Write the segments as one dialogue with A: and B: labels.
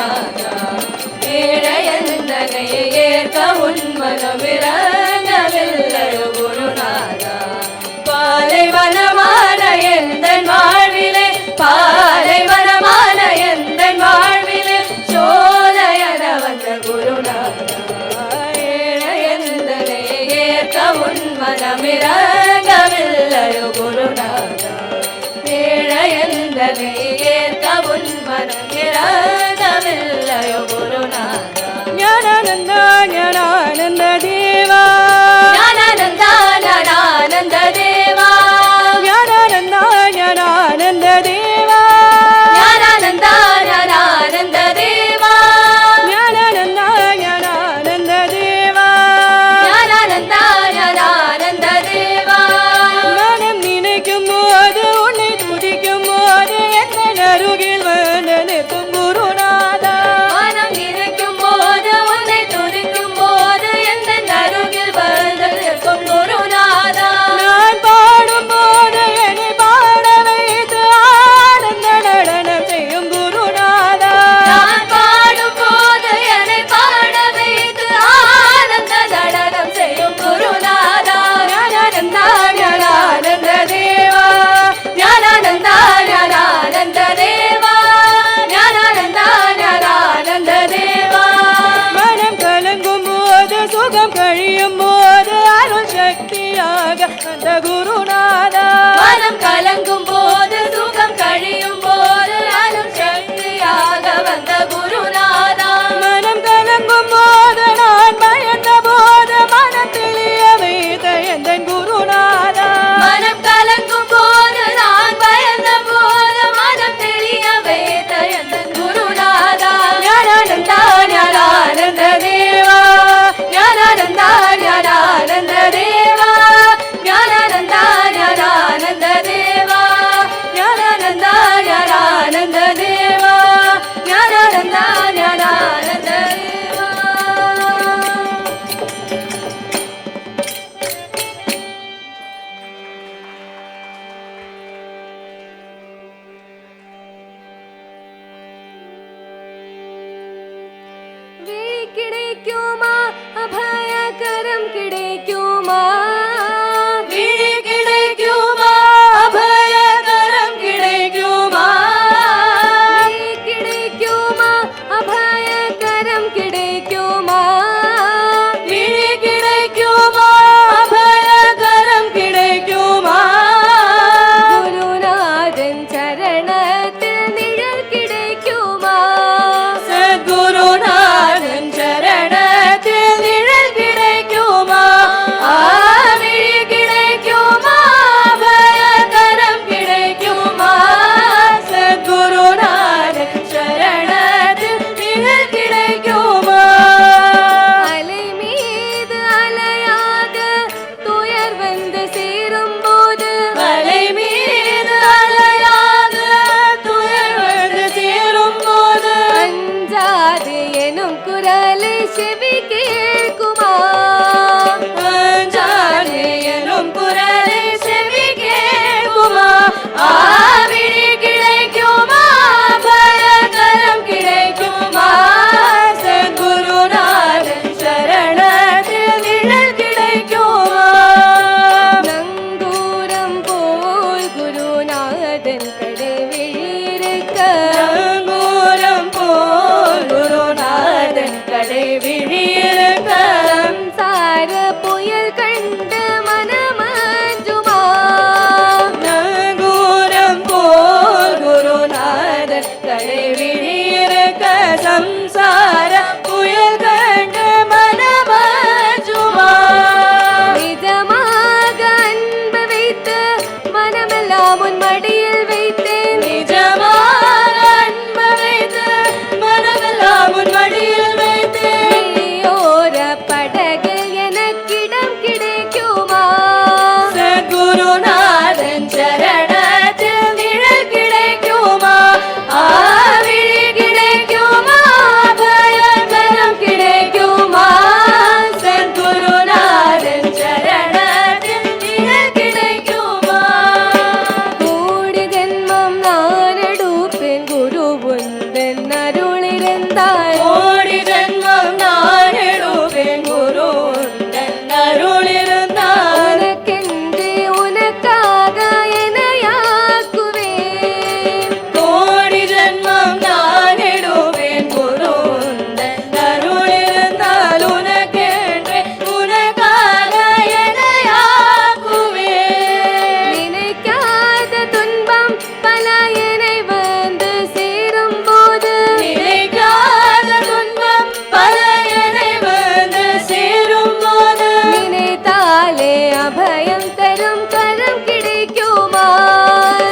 A: குருநாதா ஏழையந்தனையை ஏற்க உன்மனம் இறங்கவில்லையோ குருநாதா பாலைவனமான எந்தன் வாழ்விலே பாலைவனமான எந்தன் வாழ்விலே சோலையன வந்த குருநாதா ஏழையந்தனையை ஏற்க உன்மனம் இறங்கவில்லையோ குருநாதா ஏழையந்தனை ஏற்க உன்மனம் இறங்கவில்லையோ குருநாதா
B: ஞானானந்த ஞானானந்த தேவா
A: ஞானானந்த ஞானானந்த தேவா
B: ஞானானந்த ஞானானந்த தேவா
A: ஞானானந்த ஞானானந்த தேவா
B: ஞானானந்த ஞானானந்த தேவா
A: ஞானானந்த ஞானானந்த தேவா
B: மனம் நினைக்கும் போது உன்னை துதிக்கும் போது என் அருகில் வந்து நிற்கும் குருநாதா
A: மனம் நினைக்கும் போது உன்னை துதிக்கும் போது எந்த அருகில் வந்து நிற்கும் குருநாதா
B: நான் பாடும் போது என்னை பாட வைத்து ஆனந்த நடனம் செய்யும் குருநாதா
A: நான் பாடும் போது என்னை பாட வைத்து ஆனந்த நடனம் செய்யும் குருநாதா
B: ஞானானந்த ஞானானந்த தேவா
A: ஞானானந்த ஞானானந்த தேவா ஞானானந்த ஞானானந்த தேவா
B: மனம் கலங்கும் போது சுகம் கழியும் போது அருள் சக்தியாக அந்த குருநாதா
A: மனம் கலங்கும் போது சுகம் கழியும் போது அருள் சக்தியாக வந்த குருநாதா
B: மனம் கலங்கும் போது நான் பயந்த போது மனம் தெளிய வைத்த எந்தன் குருநாதா
A: மனம் கலங்கும் போது நான் பயந்த போது மனம் தெரிய வைத்த எந்தன் குருநாதா
B: ஞானானந்த ஞானானந்த தேவா
A: ஞானானந்த ஞானானந்த தேவா ஞானானந்த ஞானானந்த தேவா ஞானானந்த ஞானானந்த தேவா ஞானானந்த ஞானானந்த தேவா விழி கிடைக்குமா அபயகரம் கிடைக்குமா விழி கிடைக்குமா அபயகரம் கிடைக்குமா விழி கிடைக்குமா அபயகரம் கிடைக்குமா விழி கிடைக்குமா அபயகரம் கிடைக்குமா குருநாதன் சரணத்தில் நிழல் கிடைக்குமா
B: சத்குருநாதன் சரணத்தில் நிழல் கிடைக்குமா
A: ஆவிழி கிடைக்குமா அபயகரம் கிடைக்குமா
B: சத்குருநாதன் சரணத்தில் நிழல் கிடைக்குமா
A: அலை மீது அலையாக துயர் வந்து சேரும் போது
B: மலை மீது அலையாக துயர் வந்து சேரும் போது
A: அஞ்சாது எனும் குரலை செவி கேட்குமா
B: அஞ்சாதே எனும் குரலை செவி கேட்குமா
A: ஆவிழி கிடைக்குமா அபயகரம் கிடைக்குமா
B: சத்குருநாதன் சரணத்தில் நிழல் கிடைக்குமா
A: நங்கூரம் போல் குருநாதன் கடை விழியிருக்க
B: நங்கூரம் போல் குருநாதன் கடை விழியிருக்க
A: சம்சார புயல் கண்டு மனமஞ்சுமா
B: நங்கூரம் போல் குருநாதன் கடை விழியிருக்க சம்சார புயல் கண்டு மனமஞ்சுமா
A: நிஜமாக அன்பு வைத்து மனமெல்லாம் உன் மடியில் வைத்தேன்
B: நிஜமான அன்பு வைத்து மனமெல்லாம் உன் மடியில் வைத்தேன்
A: நீயோர படகில் எனக்கிடம் கிடைக்குமா
B: சத்குருநாதன் சரணத்தில் நிழல் கிடைக்குமா ஆவிழி கிடைக்குமா அபயகரம் கிடைக்குமா சத்குருநாதன் சரணத்தில் நிழல் கிடைக்குமா
A: கூடி ஜென்மம் நான் எடுப்பேன் குரு உந்தன் அருளிர என்றாள்.
B: கோடி ஜென்மம் நான் எடுப்பேன் குரு உந்தன் அருள் இருந்தால்.
A: உனக்கென்று உனக்காக என்னையாக்குவேன்.
B: கோடி ஜென்மம் நான் எடுப்பேன் குரு உந்தன் அருள் இருந்தால். உனக்கென்று உனக்காக என்னையாக்குவேன்.
A: நினைக்காத துன்பம் பல என்னை வந்து சேரும் போது,
B: நினைக்காத துன்பம் பல என்னை வந்து சேரும் போது,
A: நினைத்தாலே அபயம் தரும் கரம் கிடைக்குமா?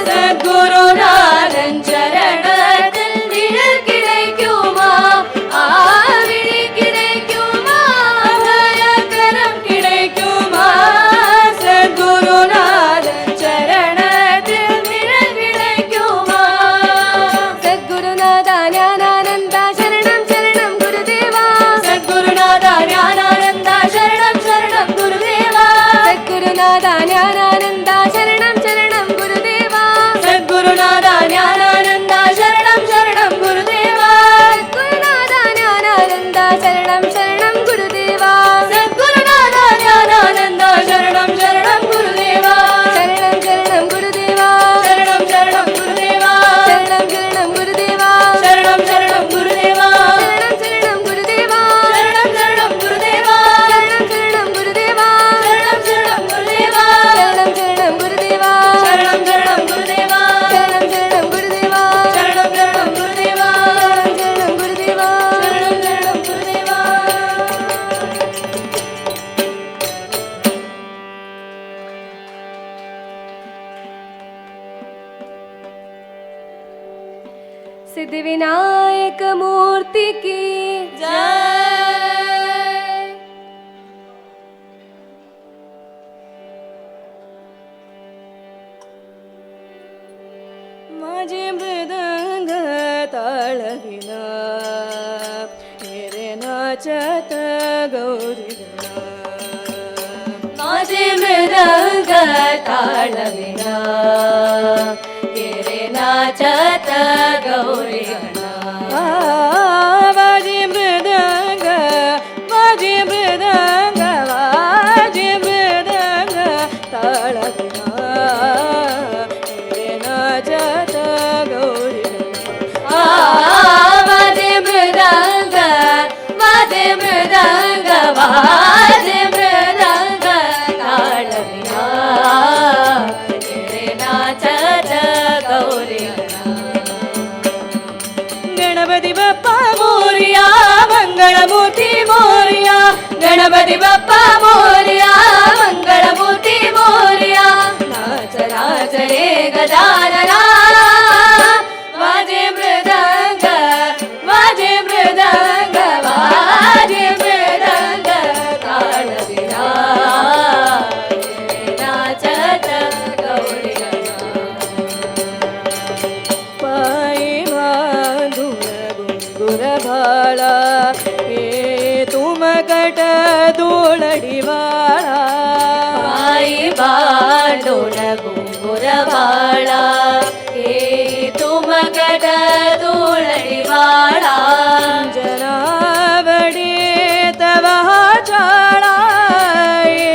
B: சத்குருநாதன் சரணத்தில் நிழல் கிடைக்குமா? ஆவிழி கிடைக்குமா? அபயகரம் கிடைக்குமா? சத்குருநாதன் சரணத்தில் நிழல் கிடைக்குமா?
A: சத்குருநாதா ஞானானந்தா சரணம் சரணம் குருதேவா.
B: சத்குருநாதா ஞானானந்தா சரணம் சரணம் குருதேவா.
A: சத்குருநாதா ஞானானந்தா சரணம் சரணம் குருதேவா.
B: சத்குருநாதா ஞானானந்தா சரணம் சரணம் குருதேவா.
A: சத்குருநாதா ஞானானந்தா சரணம் சரணம் குருதேவா.
B: சத்குருநாதா ஞானானந்தா சரணம் சரணம் குருதேவா.
A: சரணம் சரணம் குருதேவா.
B: சரணம் சரணம் குருதேவா.
A: சரணம் சரணம் குருதேவா.
B: சரணம் சரணம் குருதேவா.
A: சரணம் சரணம் குருதேவா.
B: சரணம் சரணம் குருதேவா.
A: சரணம் சரணம் குருதேவா.
B: சரணம் சரணம் குருதேவா.
A: சரணம் சரணம் குருதேவா.
B: சரணம் சரணம் குருதேவா.
A: சரணம் சரணம் குருதேவா.
B: சரணம் சரணம் குருதேவா.
A: சரணம் குருதேவா.
B: சரணம் சரணம் குருதேவா.
A: सिद्धिविनायक मूर्ति की
B: जय. माझे मृदंग ताळविना हेरे नाचत गौरीगणा. माझे मृदंग ताळविना हेरे नाचत गौरीगणा. माझे मृदंग माझे मृदंग माझे मृदंग ताळविना हेरे नाचत गौरीगणा. माझे मृदंग माझे मृदंग माझे मृदंग ताळविना हेरे नाचत गौरीगणा. गणपती बाप्पा मोरया मंगळमूर्ती मोरया. गणपती बाप्पा मोरया मंगळमूर्ती मोरया. नाच नाच रे गजानना. माझे मृदंग माझे मृदंग माझे मृदंग ताळविना हेरे नाचत गौरीगणा. पायी बांधून घुंगुर भाळा हे तुमकट दोळडी वाळा. पायी बांधून घुंगुर भाळा हे तुमकट दोळडी वाळा. जनावडे तवा चाळा हे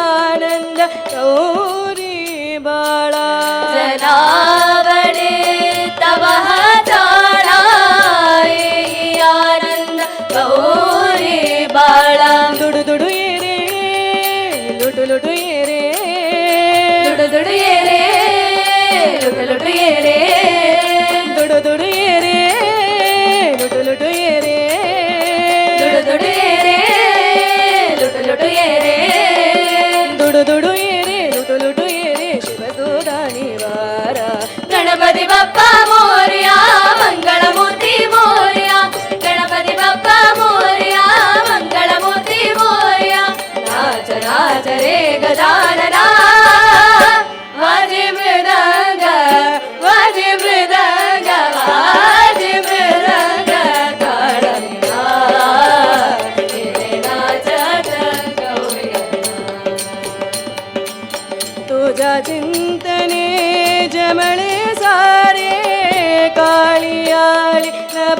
B: आनंद गौरी बाळा. जनावडे तवा चाळा हे आनंद गौरी बाळा. दुडू दुडू ये रे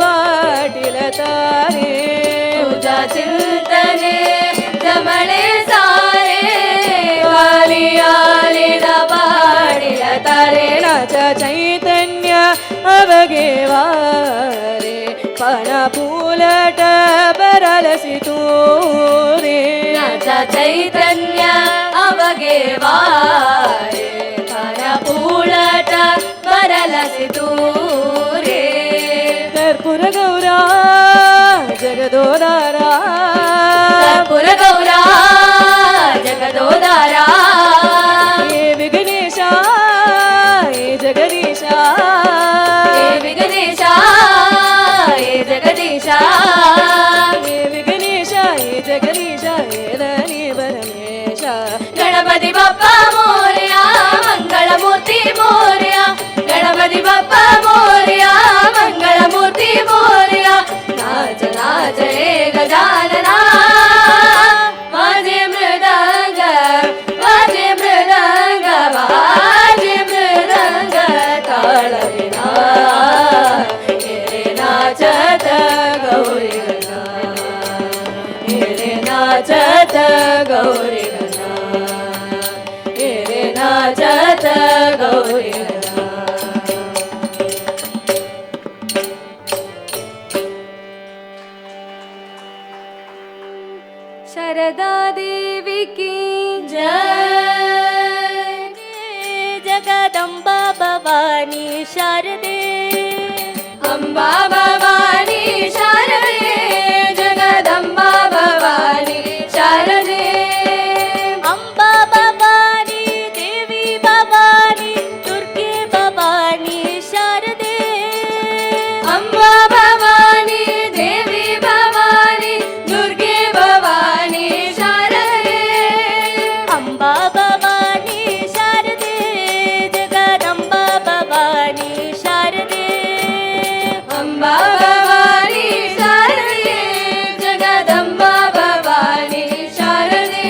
B: ಬಾಟಿಲ ತಾರೆ
A: ಪೂಜಾ ಚಿಂತನೆ ಜಮಳೆ ಸಾರೆ ವಾಲಿಯಾಲಿದ ಬಾಡಿಲ ತಾರೆ
B: ನಾಚ ಚೈತನ್ಯ ಅವಗೆ ವಾರೆ ಪಣ ಪೂಲಟ ಬರಲಸಿತು ರೇ
A: ನಾಚ ಚೈತನ್ಯ ಅವಗೆ ವಾರೆ ಪಣ ಪೂಲಟ ಬರಲಸಿತು ರೇ
B: ಕರ್ಪೂರ ಗೌರ ಜಗದೋದಾರ
A: ಕರ್ಪೂರ ಗೌರ ಜಗದೋದಾರ
B: ಏ ವಿಘ್ನೇಶ ಏ ಜಗದೀಶ
A: ಹೇ ವಿಘ್ನೇಶ ಹೇ ಜಗದೀಶ
B: ಏ ವಿಘ್ನೇಶ ಏ ಜಗದೀಶ ಏದನಿ ಪರಮೇಶ
A: ಗಣಪತಿ ಬಪ್ಪ ಮೋರ್ಯ ಮಂಗಳ ಮೂರ್ತಿ ಮೋರ್ಯ ಗಣಪತಿ ಬಪ್ಪ ಮೋರ್ಯ ಮಂಗಳ ಮೂರ್ತಿ ಮೋರ್ಯ ನಾಚ ನಾಚ ರೇ ಗಜಾನನ ವಾಜೆ ಮೃದಂಗ ವಾಜೆ ಮೃದಂಗ ವಾಜೆ ಮೃದಂಗ ತಾಳವಿನ ಎರೆ ನಾಚತ ಗೌರಿ ಎರೆ ನಾಚತ ಗೌರಿ ಎರೆ ನಾಚತ ಗೌರಿ शारदा देवी की जय जगदम्बा भवानी शारदे अम्बा भवानी शारदे जगदम्बा भवानी शारदे अम्बा भवानी देवी भवानी दुर्गे भवानी शारदे अम्बा भवानी देवी भवानी दुर्गे भवानी शारदे अम्बा भवानी शारदे जगदम्बा भवानी शारदे अम्बा भवानी शारदे जगदम्बा भवानी शारदे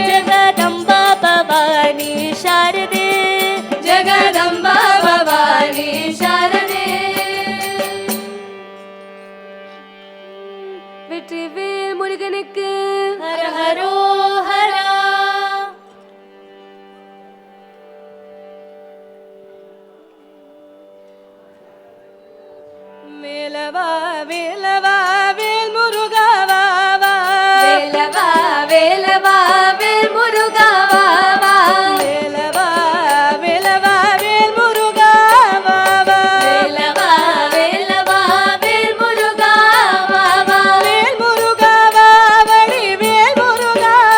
A: जगदम्बा भवानी शारदे जगदम्बा भवानी शारदे வெற்றிவேல் முருகனுக்கு ஹர ஹரோ ஹரா
B: மேலவா வேலவா வேல் முருகாவா
A: வேலவா வேலவா வேல் முருகா வா வா
B: வேலவா வேலவா வேல் முருகாவா
A: வேலவா வேலவா வேல் முருகா வா வா
B: வேல் முருகாவா வடி வேல் முருகாவா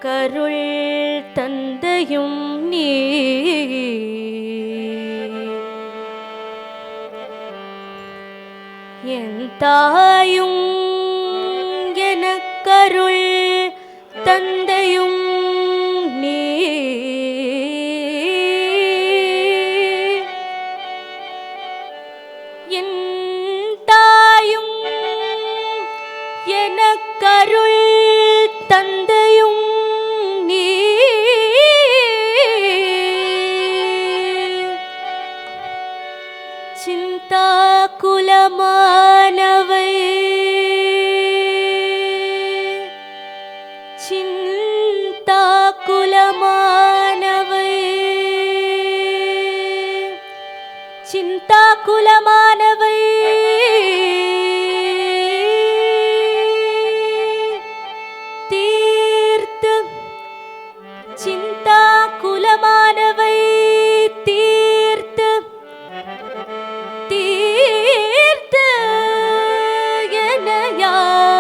A: எனக்கருள் தந்தையும் நீ என் தாயும் எனக்கருள் தந்தையும் நீ என் தாயும் எனக்கருள் தந்தையும் நீ சிந்தா குலமானவை சிந்தா குலமானவை சிந்தா குலமானவை தீர்த்து சிந்தா குலமானவை தீர்த்து தீர்த்து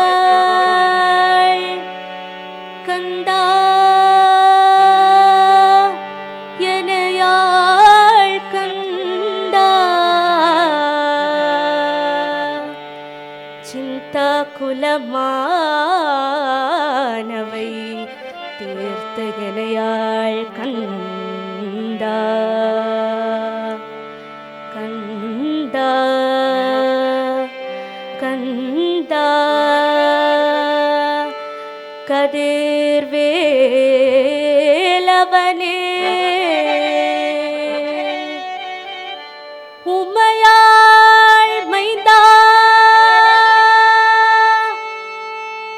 A: எனையாள் கந்தா எனையாள் கந்தா சிந்தா குலமானவை தீர்த்த எனையாள் கந்தா கந்தா கந்தா கதிர்வேலவனே உமையாள் மைந்தா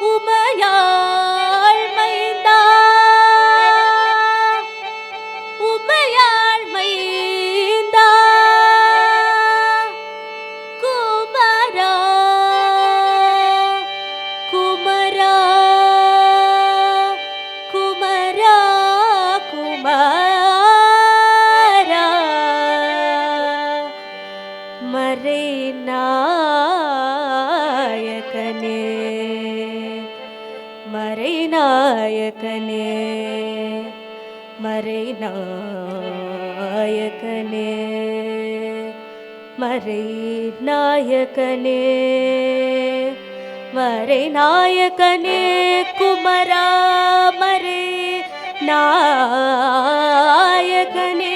A: உமையாள் மைந்தா உமையாள் மைந்தா குமரா குமரா குமரா குமரா மறைநாயகனே மறைநாயகனே மறைநாயகனே மறைநாயகனே மறைநாயகனே குமரா மறைநாயகனே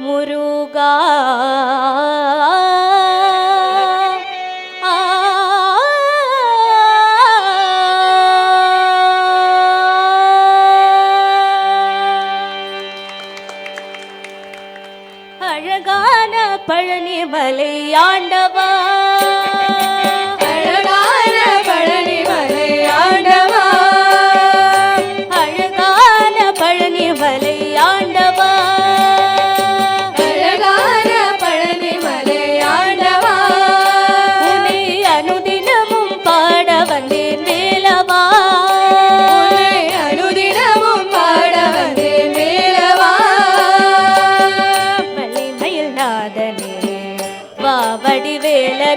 A: முருகா அழகான பழனி மலை ஆண்டவா
B: அழகான பழனி மலை ஆண்டவா
A: அழகான பழனி மலை ஆண்டவா
B: அழகான பழனி மலை ஆண்டவா
A: உன்னை அனுதினமும் பாட வந்தேன் வேலவா
B: உன்னை அனுதினமும் பாட வந்தேன் வேலவா
A: வள்ளிமயில் நாதனே வா வடிவேலனே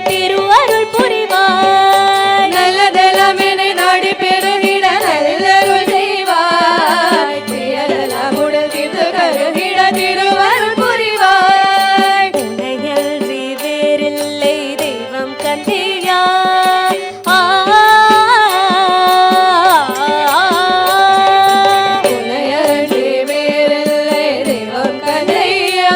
A: திருவருள் புரிவாய்.
B: நல்லதெல்லாம் என்னை நாடி பெருகிட நல்லருள் செய்வாய். துயரெல்லாம் உடல் தீர்த்து கருகிட திருவருள் புரிவாய்.
A: உனையன்றி வேறில்லை தெய்வம் கண்டேயா.
B: உனையன்றி வேறில்லை தெய்வம் கண்ணையா.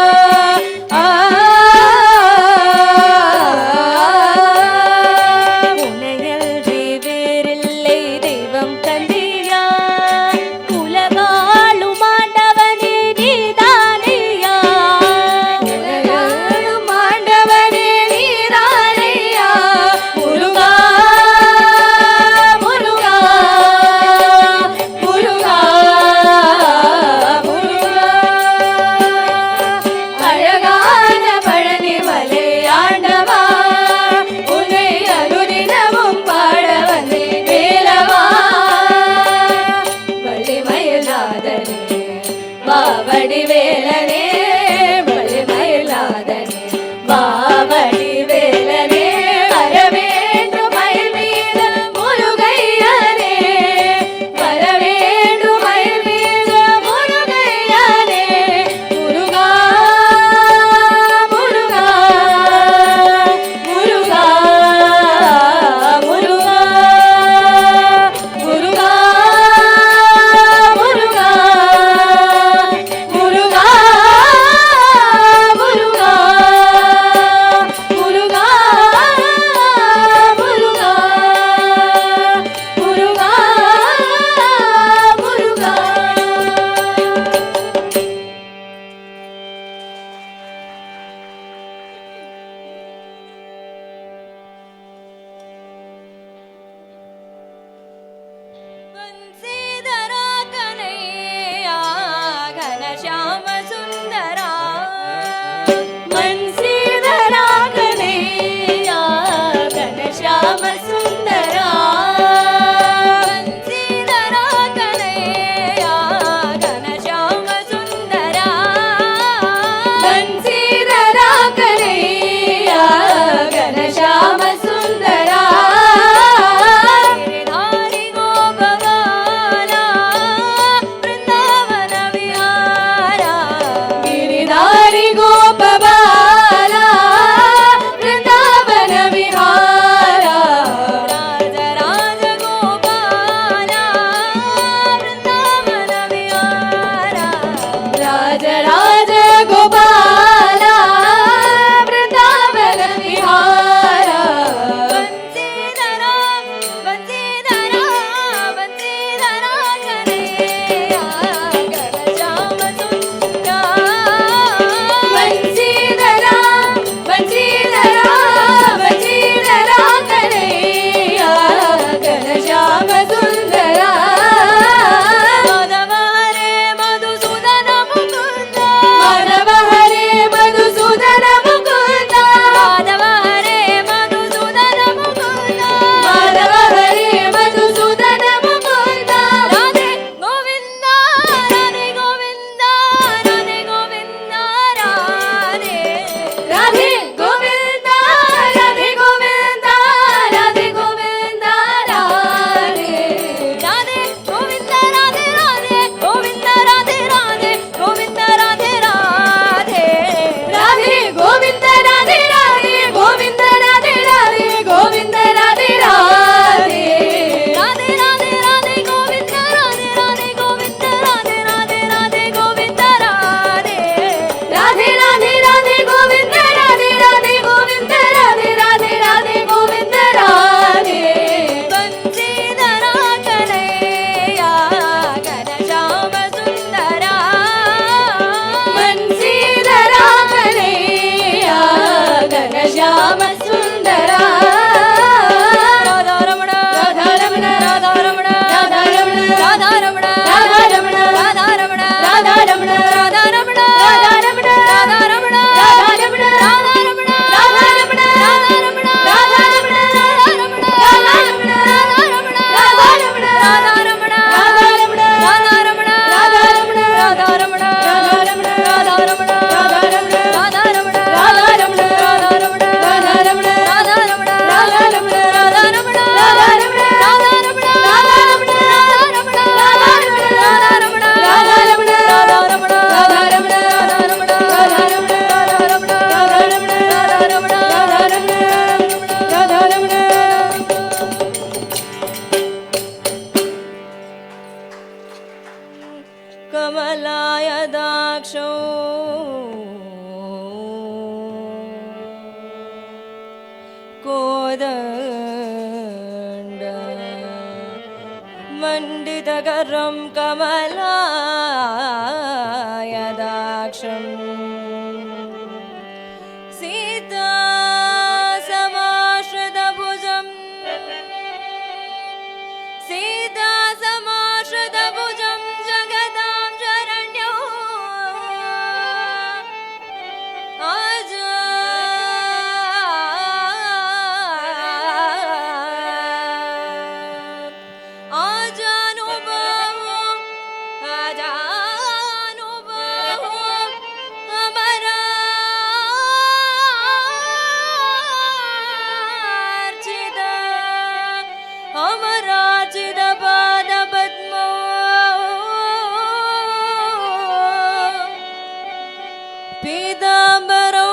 B: ಕೋದಂಡ ಮಂಡಿತಕರಂ ಕಮಲಾಯದಾಕ್ಷಂ ಸೀತಾ ಸಮಾಶ್ರಿತಭುಜಂ ಸೀತಾ ಸಮಾಶ್ರಿತಭುಜಂ ಜಗದಾಂ ಶರಣ್ಯೋ ಅಮರಾಚಿತ ಪಾದ ಪದ್ಮ ಪೀತಾಂಬರೋ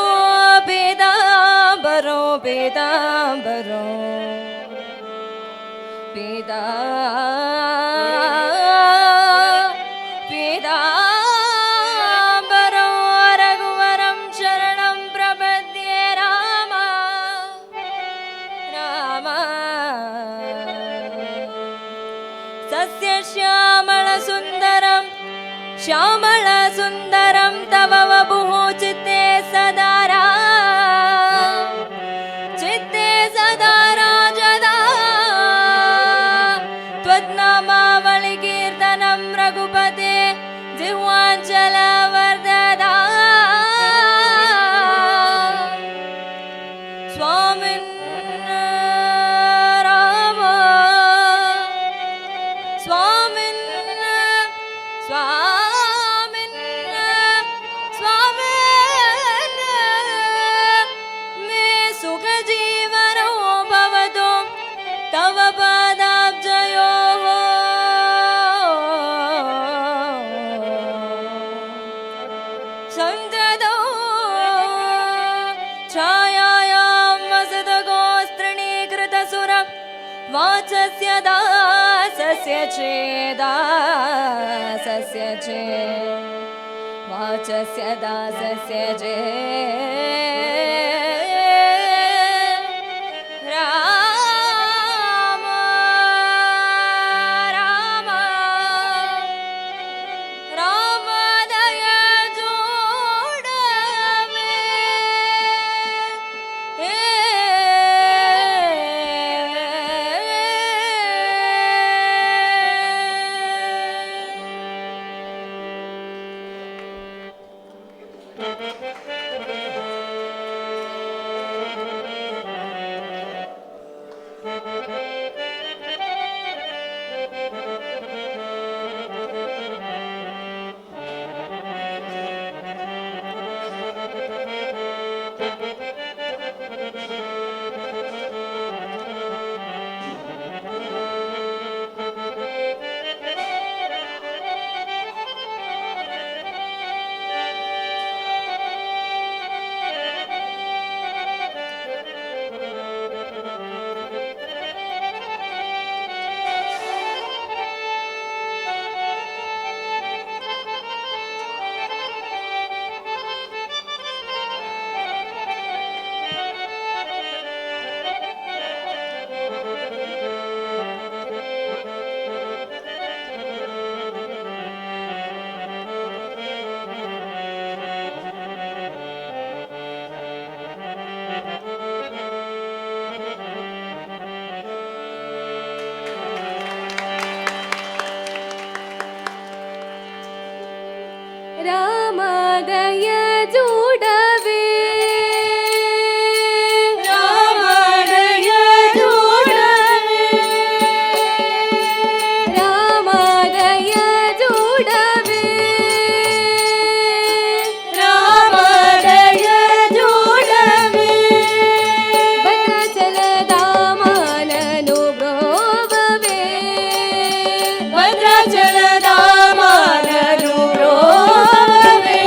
B: ಪೀತಾಂಬರೋ ಪೀತಾಂಬರೋ ಪೀತಾಂಬರೋ ರಘುವರಂ ಶರಣಂ ಪ್ರಪದ್ಯೆ ರಾಮ ರಾಮ ಸಸ್ಯ ಶ್ಯಾಮಳ ಸುಂದರಂ ಶ್ಯಾಮಳ ಸುಂದರಂ ತವ ವಪುಃ ಚಿತ್ತೆ ಸದಾರಾ ಚಿತ್ತೆ ಸದಾರಾ ಜದಾ ತ್ವದ್ನಾಮಾವಳಿ ಕೀರ್ತನಂ ರಘುಪತೆ ಜಿಹ್ವಾಂಚಲ ವರ್ಧದಾ ಸ್ವಾಮಿನ್ ರಾಮ ಸ್ವಾಮಿನ್ ಸ್ವಾಮಿನ್ ಸ್ವಾಮಿನ್ ಮೇ ಸುಖ ಜೀವನೋ ಭವತು ತವ ಪಾದಾಬ್ಜಯೋಃ ಸಂತತೋ ಛಾಯಾಯಾಂ ವಸತಗೋಸ್ತ್ರೀಕೃತಸುರ ವಾಚಸ್ಯ ದಾಸಸ್ಯ ಚೇದಾಸಸ್ಯ ಚೇ ವಾಚಸ್ಯ ದಾಸಸ್ಯ ಚೇ ರಾಮ ರಾಮ ರಾಮ ದಯ ಜೋಡವೇ ರಾಮದಯ ಜೂಡವೇ ರಾಮದಯ ಜೂಡವೇ ರಾಮದಯ ಜೂಡವೇ ರಾಮದಯ ಜೂಡವೇ ಭದ್ರಾಚಲದಾಮನನು ಬ್ರೋವವೇ ಭದ್ರಾಚಲದಾಮನನು ಬ್ರೋವವೇ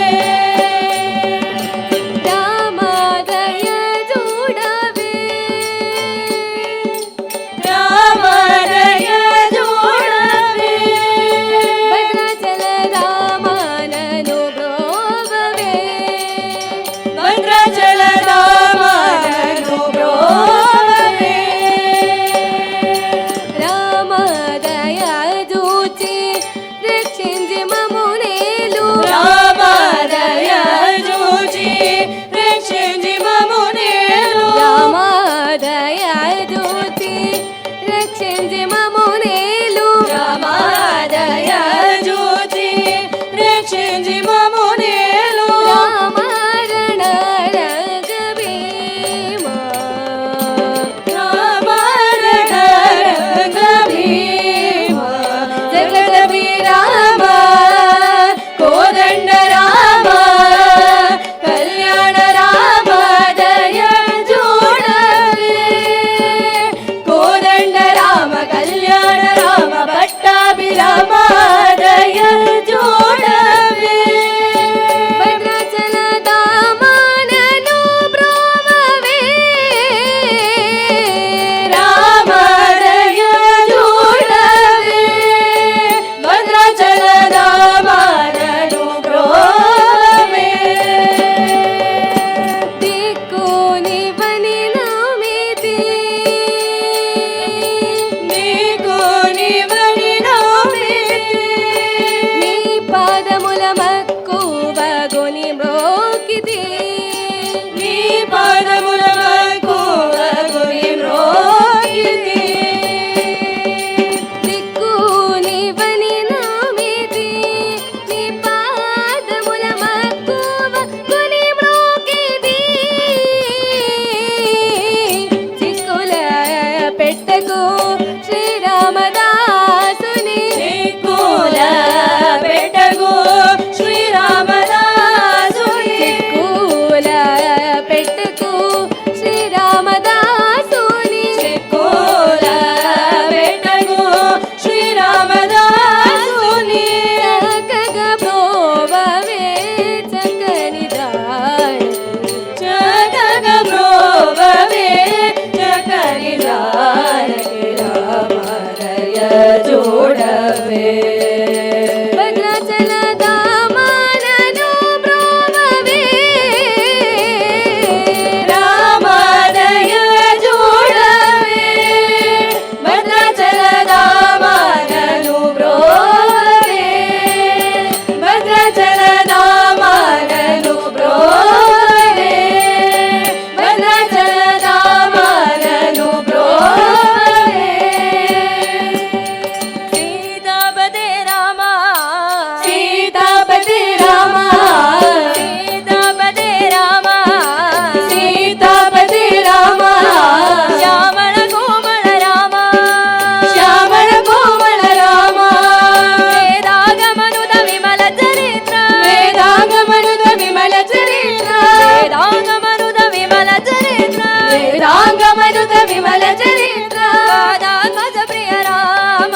A: గమనుత విమల చరిత్ర వాదాత్మజ ప్రియ రామ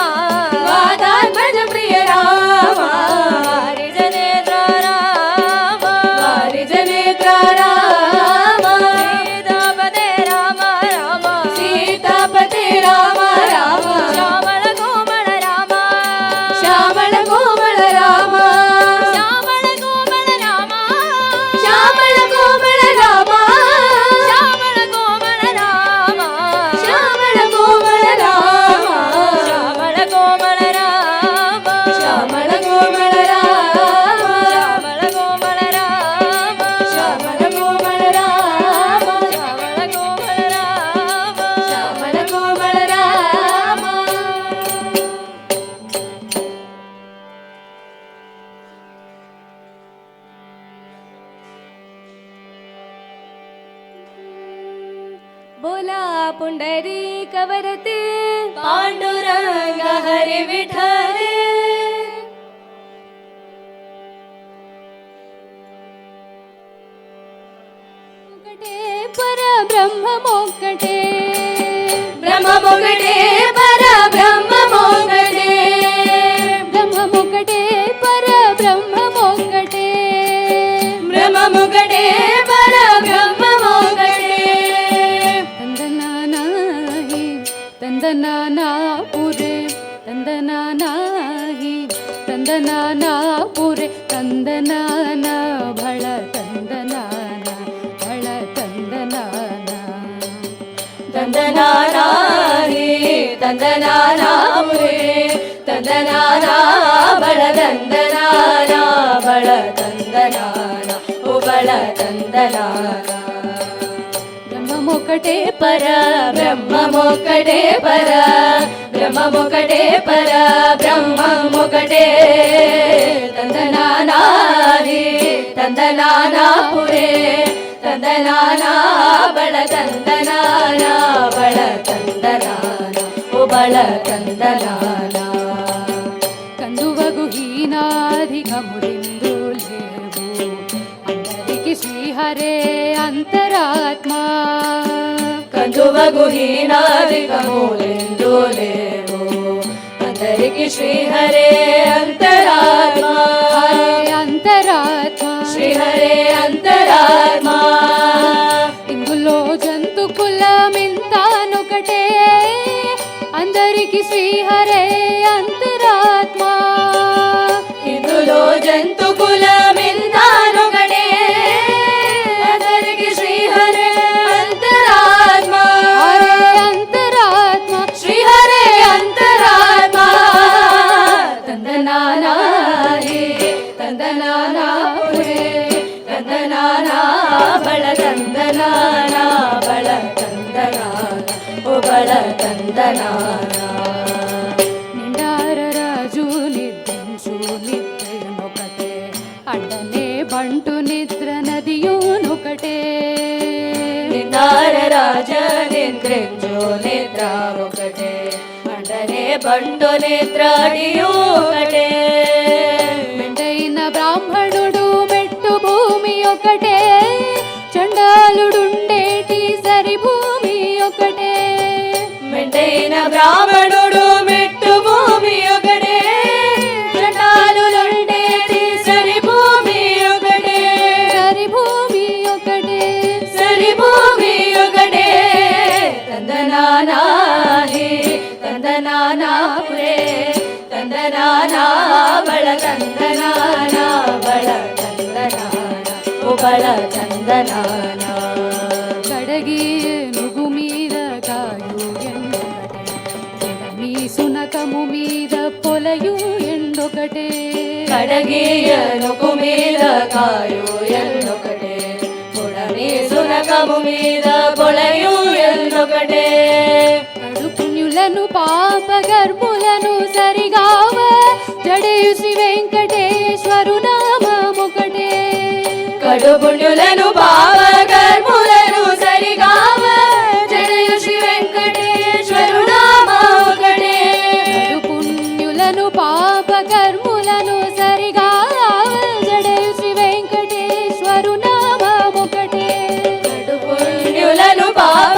A: వాదాత్మజ ప్రియ రామ హరిజనేత్ర రామ హరిజనేత్ర రామ సీతాపతే రామ రామ సీతాపతే రామ రామ శ్యామళ కోమళ రామ శ్యామళ కోమళ రామ శ్యామళ కోమళ రామ శ్యామళ కోమళ రామ శ్యామళ కోమళ రామ శ్యామళ కోమళ రామ శ్యామళ కోమళ రామ శ్యామళ కోమళ రామ శ్యామళ కోమళ రామ శ్యామళ కోమళ రామ శ్యామళ కోమళ రామ శ్యామళ కోమళ రామ बोला पुंडरीक वरते पांडुरंग हरी विठ्ठल
B: ఒకటే పరబ్రహ్మ ఒకటే
A: ब्रह्म मोकटे पर ब्रह्म मोकटे
B: బ్రహ్మ ఒకటే పరబ్రహ్మ ఒకటే
A: ब्रह्म मोकटे पर ब्रह्म मोकटे
B: తందనానాహి తందనానాపురే తందనానాహి తందనానాపురే తందనానా భళ తందనానా భళ తందనానా
A: तंदनाना रे तंदनाना पुरे तंदनाना बल तंदनाना बल तंदनाना ओ बल तंदनाना
B: బ్రహ్మమొకటే
A: पर ब्रह्म मोकटे पर ब्रह्म मोकटे पर ब्रह्म मोकटे तंदनाना रे तंदनाना पुरे तंदनाना बल तंदनाना बल तंदनाना ओ बल तंदनाना
B: కందువగు హీనాధికమురిందు లేవు అందరికి శ్రీహరే అంతరాత్మ
A: కందువగు హీనాధికములిందు లేవు అందరికి శ్రీహరే అంతరాత్మ
B: హరే అంతరాత్మ
A: శ్రీహరే అంతరాత్మ
B: ఇందులో జంతు కులమింతానొకటే అందరికి శ్రీహరే అంతరాత్మ
A: ఇందులో జంతు కులమింతానొకటే అందరికి శ్రీహరే అంతరాత్మ
B: హరే అంతరాత్మ
A: శ్రీహరే అంతరాత్మ తందనానా రే తందనానా పురే తందనానా బళ తందనానా బళ తందనానా ఓ బళ తందనానా
B: నిండార రాజు నిద్రించు నిద్రయునొకటే అడ్డనే బంటు నిద్ర నదియునొకటే
A: నిందార రాజ నిద్రించు నిద్ర ఒకటే అండనే బండు నిద్రాడియు ఒకటే
B: మెండైన బ్రాహ్మణుడు మెట్టు భూమి ఒకటే చండాలుడుండేటి సరి భూమి ఒకటే
A: మెండైన బ్రాహ్మణుడు మెట్టు భూమి ఒకటే చండాలులుండేటి సరి భూమి ఒకటే
B: సరి భూమి ఒకటే
A: సరి భూమి ఒకటే తందనానా హే తందనానా పురే తందనానా బళ తందనానా బళ తందనానా ఓ బళ తందనానా
B: కడగి నుగు మీద కాయు ఎండొకటే మీ సునకము మీద పొలయు ఎండొకటే
A: కడగియనుకు మీద కాయు ఎన్నొకటే పొడమి సునకము మీద పొలయు ఎన్నొకటే
B: కడుపుణ్యులను పాప గర్భులను సరిగావ జడయు శ్రీ వెంకటేశ్వరు నామముకటే
A: కడుపుణ్యులను పావ గర్భులను సరిగావ జడయు శ్రీ వెంకటేశ్వరు నామ ఒకటే
B: కడుపుణ్యులను పాప గర్భులను సరిగావ జడయు శ్రీ వెంకటేశ్వరు నామముకటే
A: కడుపుణ్యులను పావ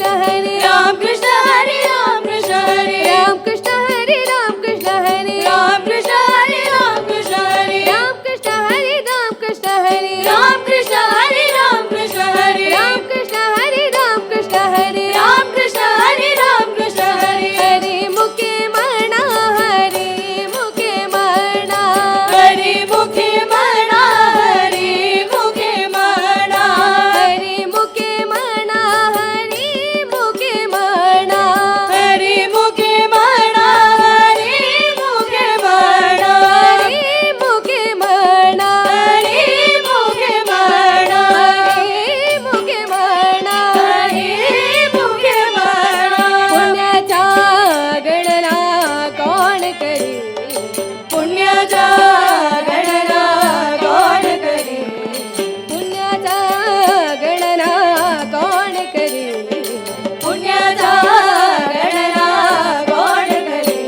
A: कृष्ण हरे
B: राम कृष्ण हरे राम कृष्ण हरे
A: राम कृष्ण हरे राम कृष्ण हरे
B: राम कृष्ण हरे राम कृष्ण हरे
A: राम कृष्ण हरे राम कृष्ण हरे
B: राम कृष्ण हरे राम कृष्ण हरे
A: राम कृष्ण हरे राम कृष्ण हरे
B: राम कृष्ण हरे राम कृष्ण हरे
A: हरे मुखे मणा हरे मुखे मणा
B: हरि मुखे मणा हरि मुखे मणा
A: हरे मुखे मणा हरे मुखे मणा
B: हरि मुखे मणा हरि मुखे मणा
A: हरे मुखे मणा
B: हरि मुखे मणा
A: हरे मुखे मणा
B: हरि मुखे मणा
A: पुण्याचा गणना कोण करी
B: पुण्याचा गणना कोण करी
A: पुण्याचा गणना कोण करी
B: पुण्याचा गणना कोण करी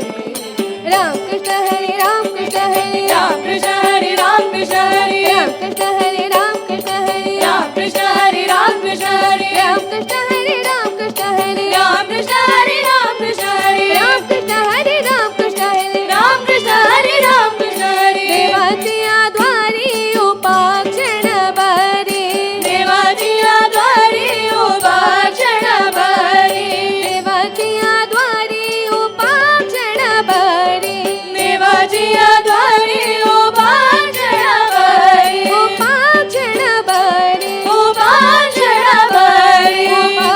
A: राम कृष्ण हरे राम कृष्ण हरे
B: राम कृष्ण हरे राम कृष्ण हरे
A: राम कृष्ण हरे राम कृष्ण हरे
B: राम कृष्ण हरे राम कृष्ण हरे
A: राम कृष्ण हरे राम कृष्ण हरे
B: राम कृष्ण हरे राम कृष्ण हरे
A: राम कृष्ण हरे राम कृष्ण हरे
B: राम कृष्ण हरे राम कृष्ण हरे
A: देवाच्या द्वारी उपाक्षण बरे
B: देवाच्या द्वारी उपाक्षण बरे
A: देवाच्या द्वारी उपाक्षण बरे
B: देवाच्या द्वारी उपाक्षण बरे
A: उपाक्षण बरे
B: उपाक्षण बरे
A: उपाक्षण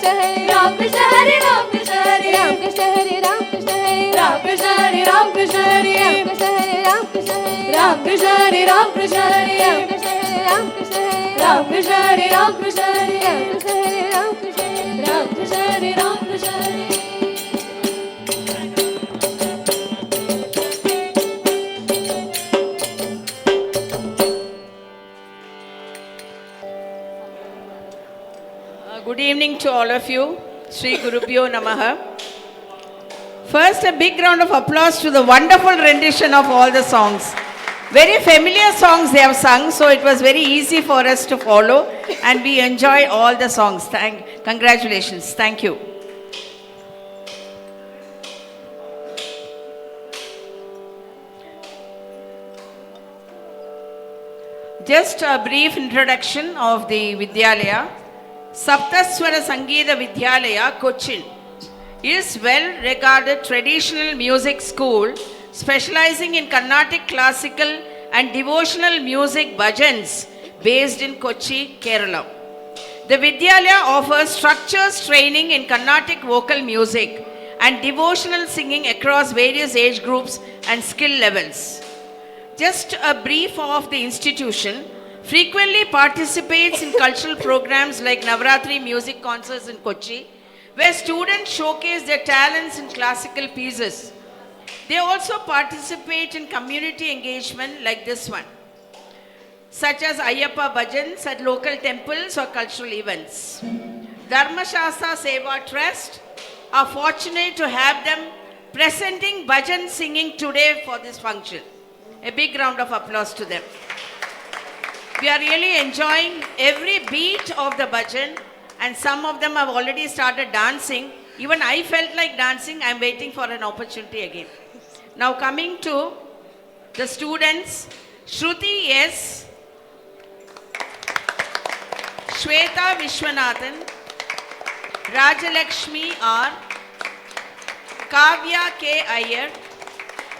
A: Ram Krishna Hare Ram Krishna Hare Ram Krishna Hare Ram Krishna Hare Ram Krishna Hare Ram Krishna Hare Ram Krishna Hare Ram Krishna Hare Ram Krishna Hare Ram Krishna Hare Ram Krishna Hare Ram Krishna Hare Ram Krishna Hare Ram Krishna Hare Ram Krishna Hare Ram Krishna Hare Ram Krishna Hare.
C: Good evening to all of you. Sri Gurubhyo Namaha. First, a big round of applause to the wonderful rendition of all the songs. Very familiar songs they have sung, so it was very easy for us to follow, and we enjoy all the songs. Congratulations. Thank you. Just a brief introduction of the Vidyalaya. Saptaswara Sangeeta Vidyalaya, Cochin is well-regarded traditional music school specializing in Carnatic classical and devotional music bhajans based in Kochi, Kerala. The Vidyalaya offers structures training in Carnatic vocal music and devotional singing across various age groups and skill levels. Just a brief of the institution. Frequently participates in cultural programs like Navratri music concerts in Kochi, where students showcase their talents in classical pieces. They also participate in community engagement like this one, such as Ayyappa bhajans at local temples or cultural events. Dharmashastra Seva Trust are fortunate to have them presenting bhajan singing today for this function. A big round of applause to them. We are really enjoying every beat of the bhajan, and some of them have already started dancing. Even I felt like dancing. I am waiting for an opportunity again. Now coming to the students, Shruti S, Shweta Vishwanathan, Rajalakshmi R, Kavya K. Iyer,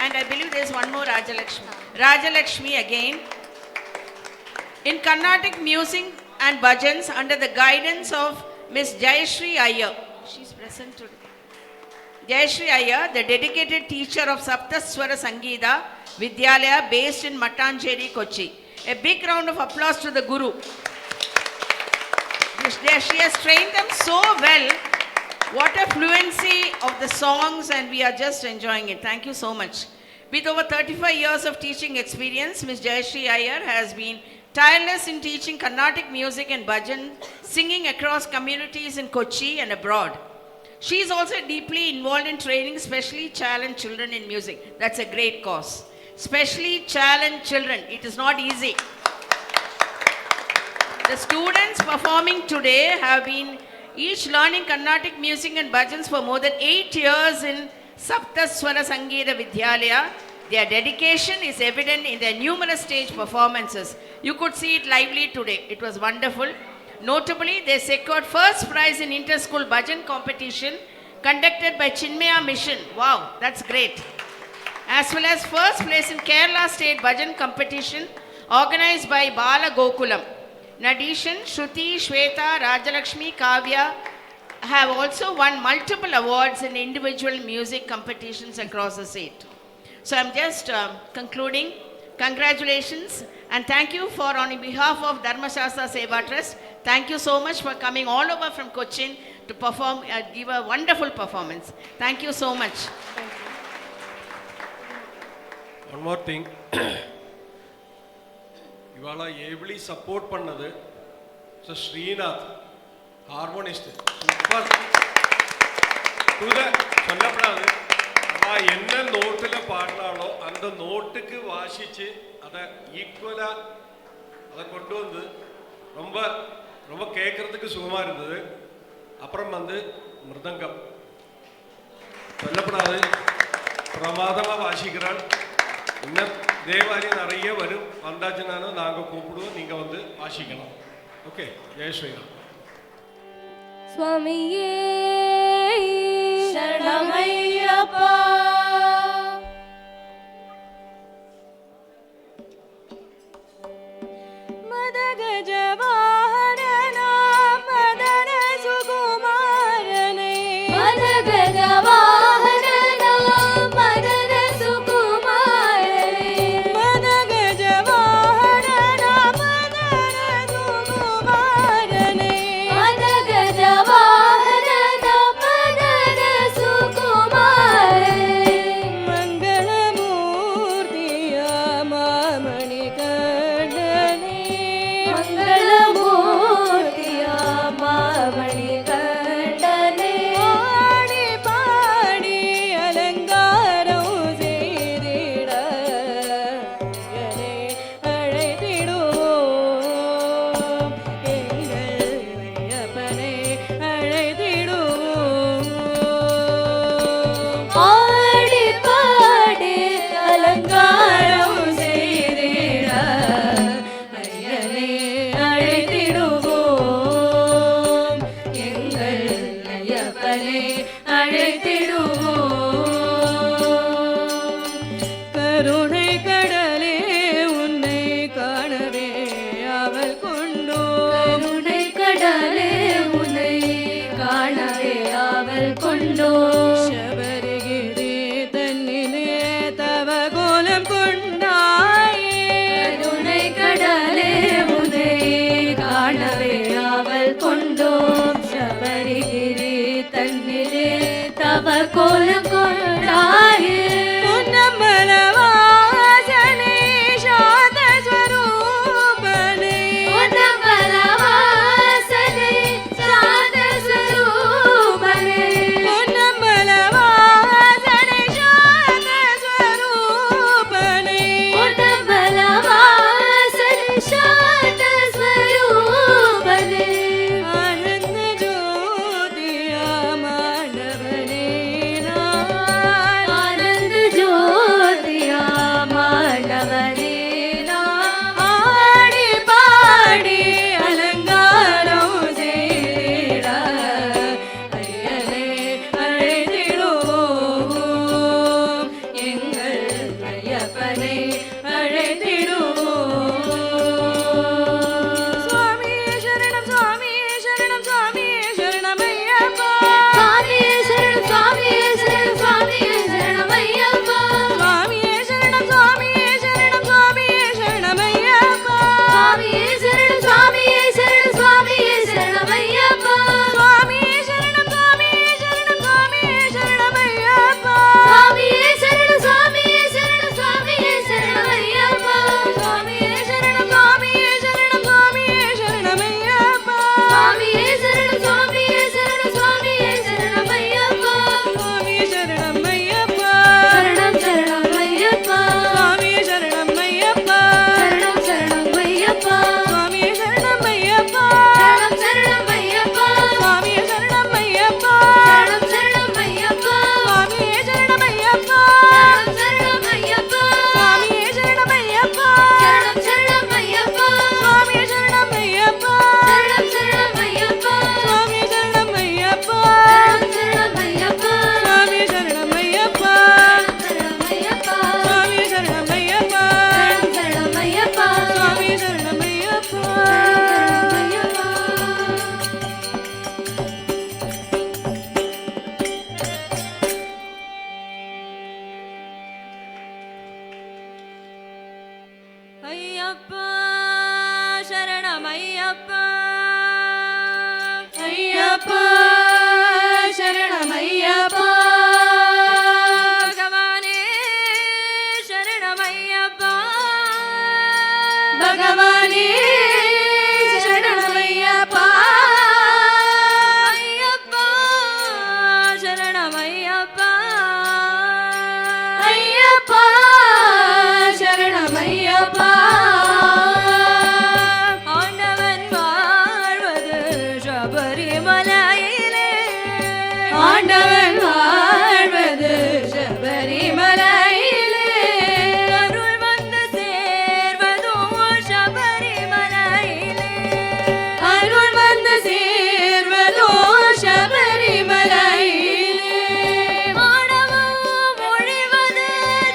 C: and I believe there is one more Rajalakshmi. Rajalakshmi again. In Carnatic music and bhajans under the guidance of Miss Jayashree Iyer. She is present today. Jayashree Iyer, the dedicated teacher of Saptaswara Sangeeta Vidyalaya based in Mattancherry, Kochi. A big round of applause to the Guru. She has trained them so well. What a fluency of the songs, and we are just enjoying it. Thank you so much. With over 35 years of teaching experience, Ms. Jayashree Iyer has been tireless in teaching Carnatic music and bhajan, singing across communities in Kochi and abroad. She is also deeply involved in training specially challenged children in music. That's a great cause. Specially challenged children. It is not easy. The students performing today have been each learning Carnatic music and bhajans for more than 8 years in Saptaswara Sangeeta Vidyalaya. Their dedication is evident in their numerous stage performances. You could see it lively today. It was wonderful. Notably, they secured first prize in inter-school bhajan competition conducted by Chinmaya Mission. Wow, that's great. As well as first place in Kerala State Bhajan competition organized by Bala Gokulam. In addition, Shruti, Shweta, Rajalakshmi, Kavya have also won multiple awards in individual music competitions across the state. So I'm just concluding. Congratulations and thank you for, on behalf of Dharmashastra Seva Trust, thank you so much for coming all over from Cochin to perform, give a wonderful performance. Thank you so much.
D: One more thing. Ivala ably support pannadu. So Srinath, harmonist, super. To the sollapadadu. என்ன நோட்டில் பாடினாலோ அந்த நோட்டுக்கு வாசித்து அதை ஈக்குவலாக அதை கொண்டு வந்து ரொம்ப ரொம்ப கேட்குறதுக்கு சுகமாக இருந்தது. அப்புறம் வந்து மிருதங்கம் சொல்லப்படாது, பிரமாதமாக வாசிக்கிறாள். இன்னும் தேவாரி நிறைய வரும், வந்தாச்சுனாலும் நாங்கள் கூப்பிடுவோம், நீங்கள் வந்து வாசிக்கலாம். ஓகே, ஜெய் ஸ்ரீராம்.
A: சுவாமியே சரணமையப்பா.
B: மதகஜவாஹன மதன சுகுமார
A: கோலம் கொண்டாயே
B: பொன்னம்பலவாசனே சாந்த ஸ்வரூபனே
A: பொன்னம்பலவாசனே சாந்த ஸ்வரூபனே
B: பொன்னம்பலவாசனே சாந்த ஸ்வரூபனே
A: பொன்னம்பலவாசனே சாந்த ஸ்வரூபனே
B: ஆனந்த ஜோதியா மாணவனே
A: ஆனந்த ஜோதியா மாணவனே
B: ஆடி பாடி அலங்காரம் செய்திட ஐயனே அழைத்திடுவோம் எங்கள் ஐயப்பனை அழைத்திடுவோம் சுவாமியே சரணம் சுவாமியே சரணம் சுவாமியே சரணம் ஐயப்பா
A: சுவாமியே சரணம் சுவாமியே சரணம் சுவாமியே சரணம் ஐயப்பா
B: சுவாமியே சரணம் சுவாமியே சரணம் சுவாமியே சரணம் ஐயப்பா
A: சுவாமியே சரணம் சுவாமியே சரணம் சுவாமியே சரணம் ஐயப்பா
B: சுவாமியே சரணம் சுவாமியே சரணம் சுவாமியே சரணம் ஐயப்பா
A: சுவாமியே சரணம் சுவாமியே சரணம் சுவாமியே சரணம் ஐயப்பா
B: சுவாமியே சரணம் சுவாமியே சரணம் சுவாமியே சரணம் ஐயப்பா
A: சுவாமியே சரணம் சுவாமியே சரணம் சுவாமியே சரணம் ஐயப்பா
B: சுவாமியே சரணம் ஐயப்பா
A: சரணம் சரணம் ஐயப்பா
B: சுவாமியே சரணம் ஐயப்பா
A: சரணம் சரணம் ஐயப்பா
B: சுவாமியே சரணம் ஐயப்பா
A: சரணம் சரணம் ஐயப்பா
B: சுவாமியே சரணம் ஐயப்பா
A: சரணம் சரணம் ஐயப்பா
B: சுவாமியே சரணம் ஐயப்பா
A: சரணம் சரணம் ஐயப்பா
B: சுவாமியே சரணம் ஐயப்பா
A: சரணம் சரணம் ஐயப்பா
B: சுவாமியே சரணம் ஐயப்பா
A: சரணம் சரணம் ஐயப்பா
B: சுவாமியே சரணம் ஐயப்பா
A: சரணம் சரணம் ஐயப்பா
B: சுவாமியே சரணம் ஐயப்பா
A: சரணம் ஐயப்பா
B: சுவாமியே சரணம் ஐயப்பா
A: சரணம் ஐயப்பா
B: சுவாமியே சரணம் ஐயப்பா ஐயப்பா சரணம் ஐயப்பா ஐயப்பா சரணம் ஐயப்பா பகவானே சரணம் ஐயப்பா பகவானே சரணம் ஐயப்பா ஐயப்பா சரணம் ஐயப்பா ஐயப்பா சரணம் ஐயப்பா ஆண்டவன் வாழ்வது சபரிமலையிலே ஆண்டவன் வாழ்வது சபரிமலையிலே அருள் வந்து சேர்வதோ சபரிமலையிலே அருள் வந்து சேர்வதோ சபரிமலையிலே ஆணவம் ஒழிவது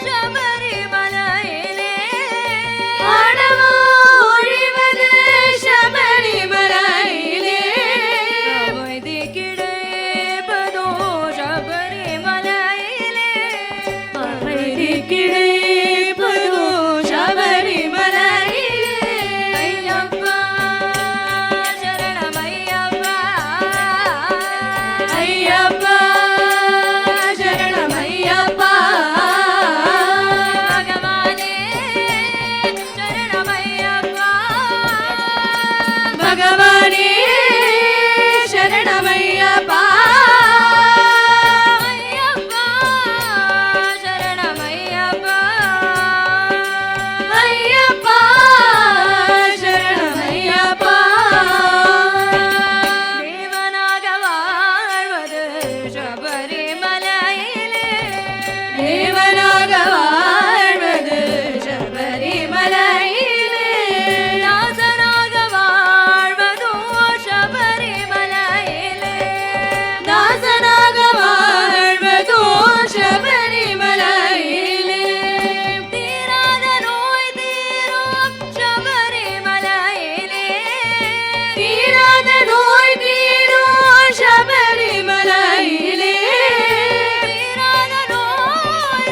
B: சபரிமலையிலே ஆணவம் ஒழிவது சபரிமலையிலே அமைதி கிடைப்பதோ சபரிமலையிலே அமைதி கிடைப்பதோ சபரிமலையிலே ஐயப்பா சரணம் ஐயப்பா ஐயப்பா சரணம் ஐயப்பா பகவானே சரணம் ஐயப்பா பகவானே சரணம் ஐயப்பா ஐயப்பா சரணம் ஐயப்பா ஐயப்பா சரணம் ஐயப்பா தேவனாக வாழ்வது சபரிமலையிலே தேவனாக வாழ்வது சபரிமலையிலே தாசனாக வாழ்வதோ சபரிமலையிலே தாசனாக வாழ்வதோ சபரிமலையிலே தீராத நோய் தீரும் சபரிமலையிலே தீராத நோய் தீரும் சபரிமலையிலே தீராத நோய்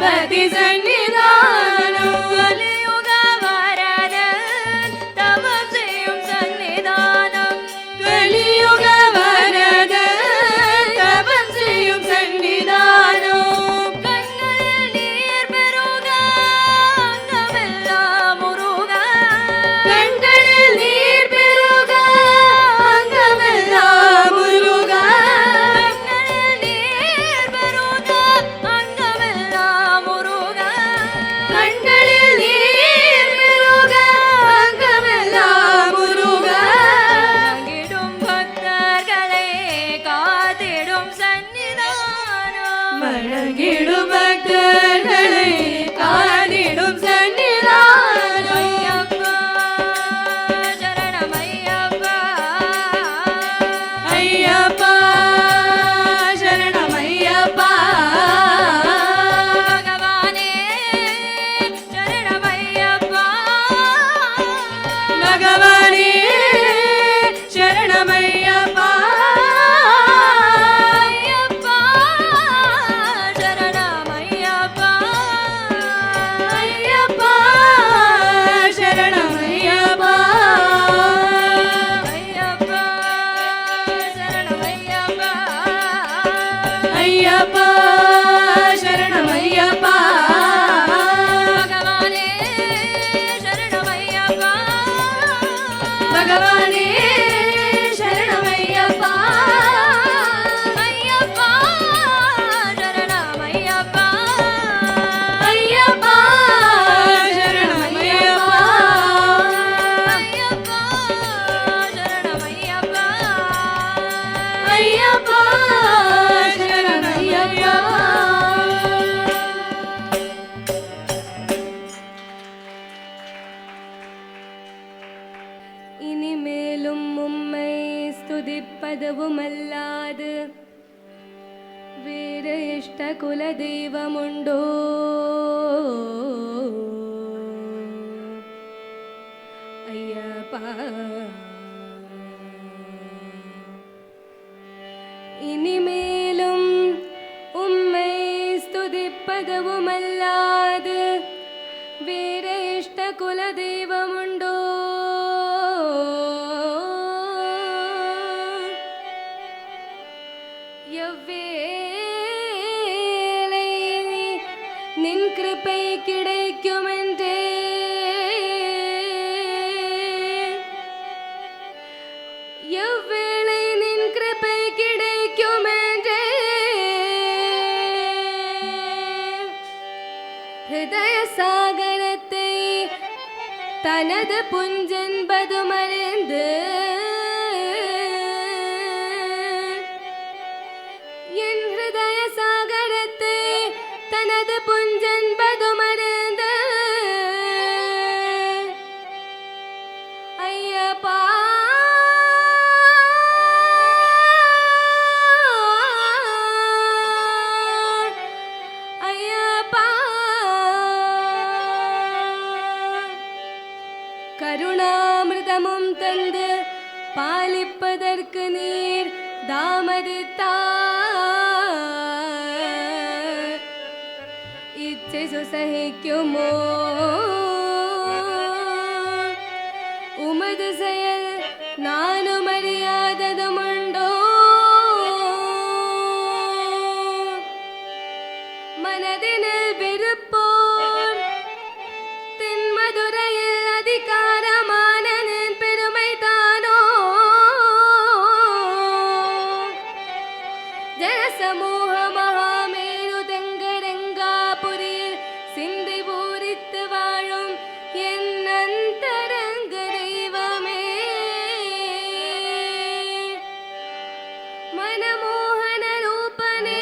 A: பதி சன்னிதானம் கலியுக வரதன் தவம் செய்யும் சன்னிதானம் கலியுக வரதன் தவம் செய்யும் சன்னிதானம் கண்களில் நீர் பெருக அங்கமெல்லாம் முருக கண்களில் நீர் பெருக அங்கமெல்லாம் முருக கண்களில் நீர் பெருக அங்கமெல்லாம் முருக கண்களில் நீர் பெருக அங்கமெல்லாம் முருக வணங்கிடும் பக்தர்களை காத்திடும் சன்னிதானம் வணங்கிடும் பக்தர்களை காத்திடும் சன்னிதானம் ஐயப்பா சரணம் ஐயப்பா ஐயப்பா சரணம் ஐயப்பா பகவானே சரணம் ஐயப்பா பகவானே சரணம் ஐயப்பா ஐயப்பா சரணம் ஐயப்பா ஐயப்பா சரணம் ஐயப்பா ஐயப்பா சரணம் ஐயப்பா ஐயப்பா சரணம் ஐயப்பா பகவானே சரணம் ஐயப்பா பகவானே சரணம் ஐயப்பா ஐயப்பா சரணம் ஐயப்பா ஐயப்பா சரணம் ஐயப்பா ஐயப்பா சரணம் ஐயப்பா ஐயப்பா சரணம் ஐயப்பா இனிமேலும் உம்மை ஸ்துதிப்பதுவுமல்லாது வேறு இஷ்ட குல தெய்வமுண்டோ ஐயப்பா இனிமேலும் உம்மை ஸ்துதிப்பதுவுமல்லாது வேறு இஷ்ட குல தெய்வமுண்டோ எவ்வேளை நின் கிருபை கிடைக்குமென்றே எவ்வேளை நின் கிருபை கிடைக்குமென்றே ஹிருதய சாகரத்தை தனது புஞ்சென்பது மறைந்து என் ஹிருதய சாகரத்தை தனது புஞ்சென்பது மறைந்து ஐயப்பா ஐயப்பா கருணாமிர்தமும் தந்து பாலிப்பதற்கு நீர் தாமதித்தார் இச்சை சுசகிக்குமோ உமது செயல் நானும் அறியாததுமுண்டோ மனதினில் விருப்போர் தென்மதுரையில் அதிகாரமான நின் பெருமை தானோ ஜனசமூக மகாமேரு தெங்கரங்காபுரியில் சிந்தை பூரித்து வாழும் என் அந்தரங்க தெய்வமே மனமோகன ரூபனே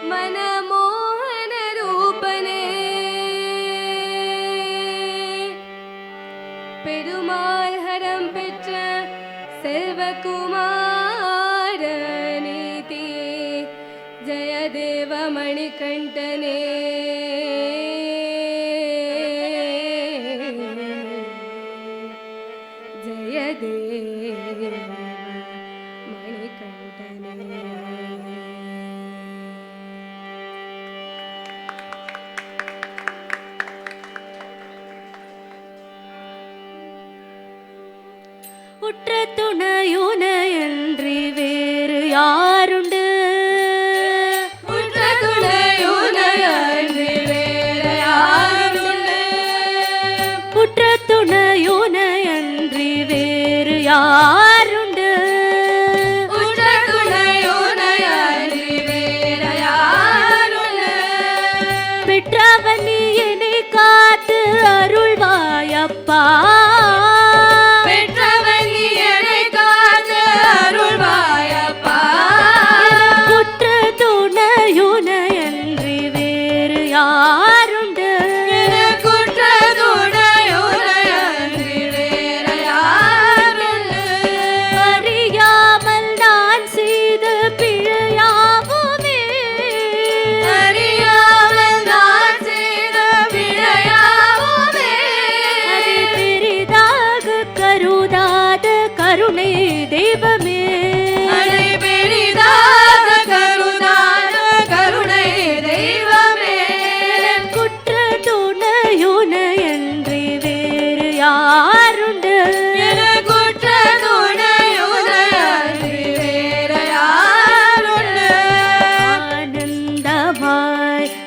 A: மனமோகன ரூபனே பெருமாள் ஹரம் பெற்ற செல்வகுமார நீதியே ஜெயதேவ மணிகண்டனே ஜெயதேவ மணி உற்ற துணையுனையன்றி வேறு யாருண்டு? உற்ற துணையுனையன்றி வேறு யாருண்டு? உற்ற துணையுனையன்றி வேறு யாருண்டு? உற்ற துணையுனையன்றி வேறு யாருண்டு? பெற்றவன் நீ என்னை காத்து அருள்வாயப்பா.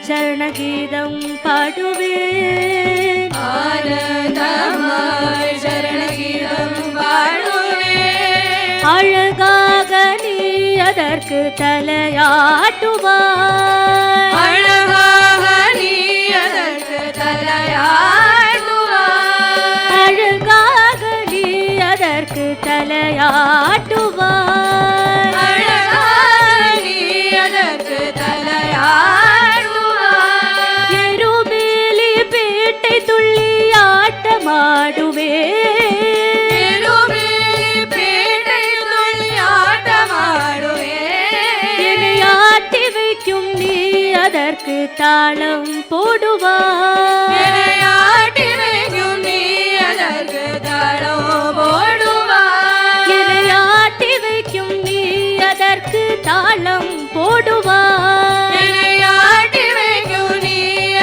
A: சரணகீதம் பாடுவேன், ஆனந்தமாய் சரணகீதம் பாடுவேன். அழகாக நீ அதற்கு தலையாட்டுவாய், அழகாக நீ அதற்கு தலையாட்டுவாய். அழகாக நீ அதற்கு தலையாட்டுவாய், அழகாக நீ அதற்கு தலையாட்டுவாய். துள்ளி ஆட்டமாடுவே, என்னை ஆட்டி வைக்கும் நீ அதற்கு தாளம் போடுவாய், என்னை ஆட்டி வைக்கும் நீ அதற்கு தாளம் போடுவாய். என்னை ஆட்டி வைக்கும் நீ அதற்கு தாளம் போடுவாய், என்னை ஆட்டி வைக்கும் நீ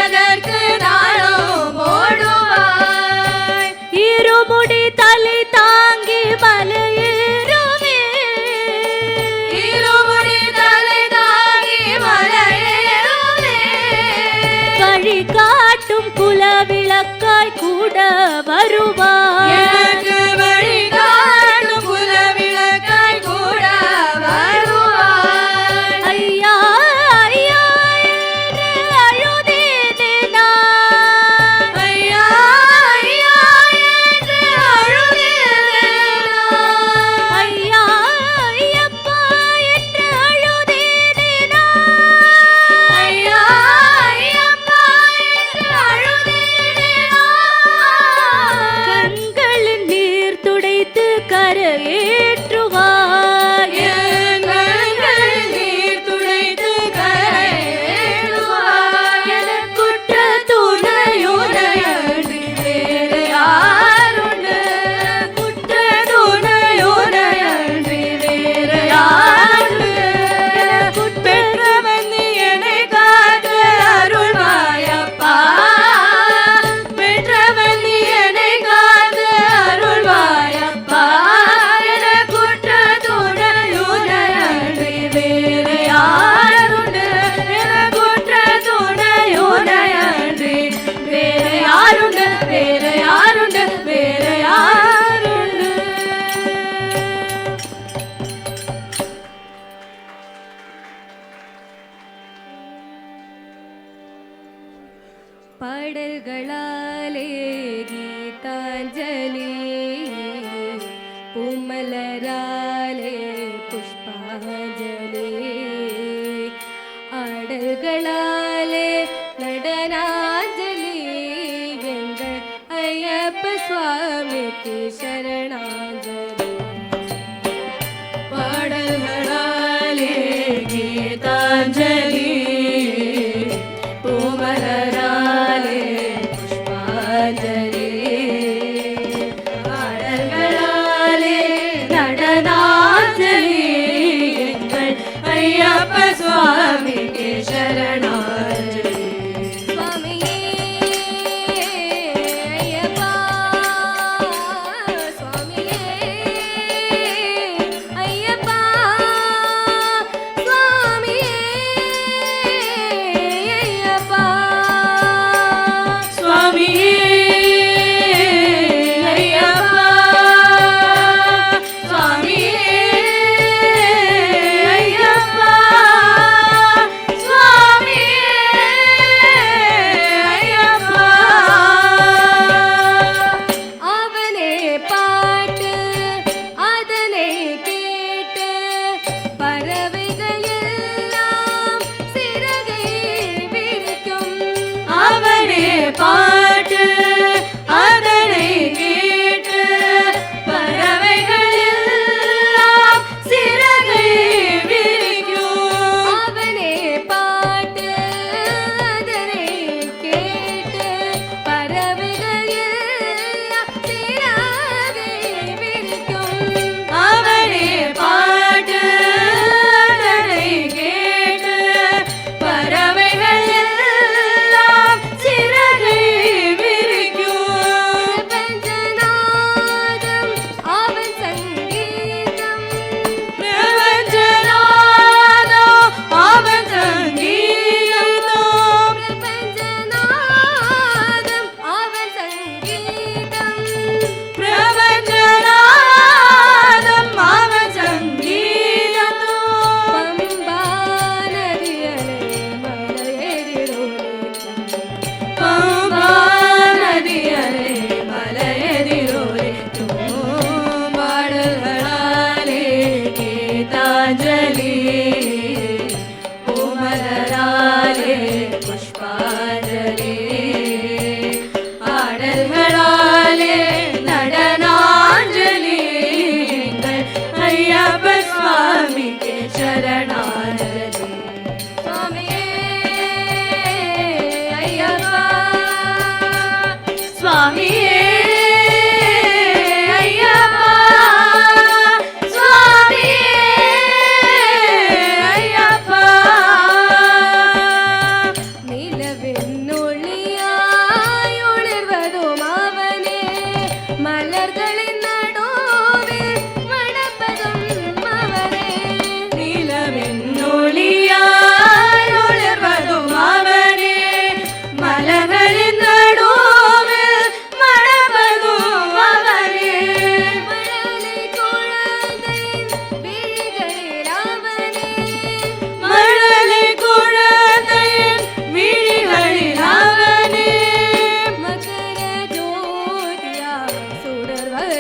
A: அதற்கு தாளம் போடுவாய். இருமுடி தலை தாங்கி மலையேறுவே, இருமுடி தலை தாங்கி மலையேறுவே. வழி காட்டும் குலவிளக்காய் கூட வருவாய், எனக்கு வழி காட்டும் குலவிளக்காய் கூட வருவாய். ஐயா ஐயா என்று அழுதேனே நான், ஐயா ஐயா என்று அழுதேனே நான். ஐயா ஐயப்பா என்று அழுதேனே நான், ஐயா ஐயப்பா என்று அழுதேனே நான். கண்களின் நீர் துடைத்து கரையேற்றுவாய், என் கண்களின் நீர் துடைத்து கரையேற்றுவாய். எனக்குற்ற துணையுனையன்றி வேறு யாருண்டு? குற்ற துணையுனையன்றி வேறு யாருண்டு? பெற்றவன் நீ என்னை காத்து அருள்வாயப்பா, பெற்றவன் நீ என்னை காத்து அருள்வாயப்பா. எனக்குற்ற துணையுனையன்றி வேறு யாருண்டு? எனக்குற்ற துணையுனையன்றி வேறு யாருண்டு? வேறு யாருண்டு? வேறு யாருண்டு? பாடல்களாலே கீதாஞ்சலி, பூமலராலே புஷ்பாஞ்சலி, ஆடல்களாலே நடனாஞ்சலி, எங்கள் ஐயப்ப சுவாமிக்கு சரணாஞ்சலி. பாடல்களாலே கீதாஞ்சலி, பூமலராலே புஷ்பாஞ்சலி, ஆடல்களாலே நடனாஞ்சலி,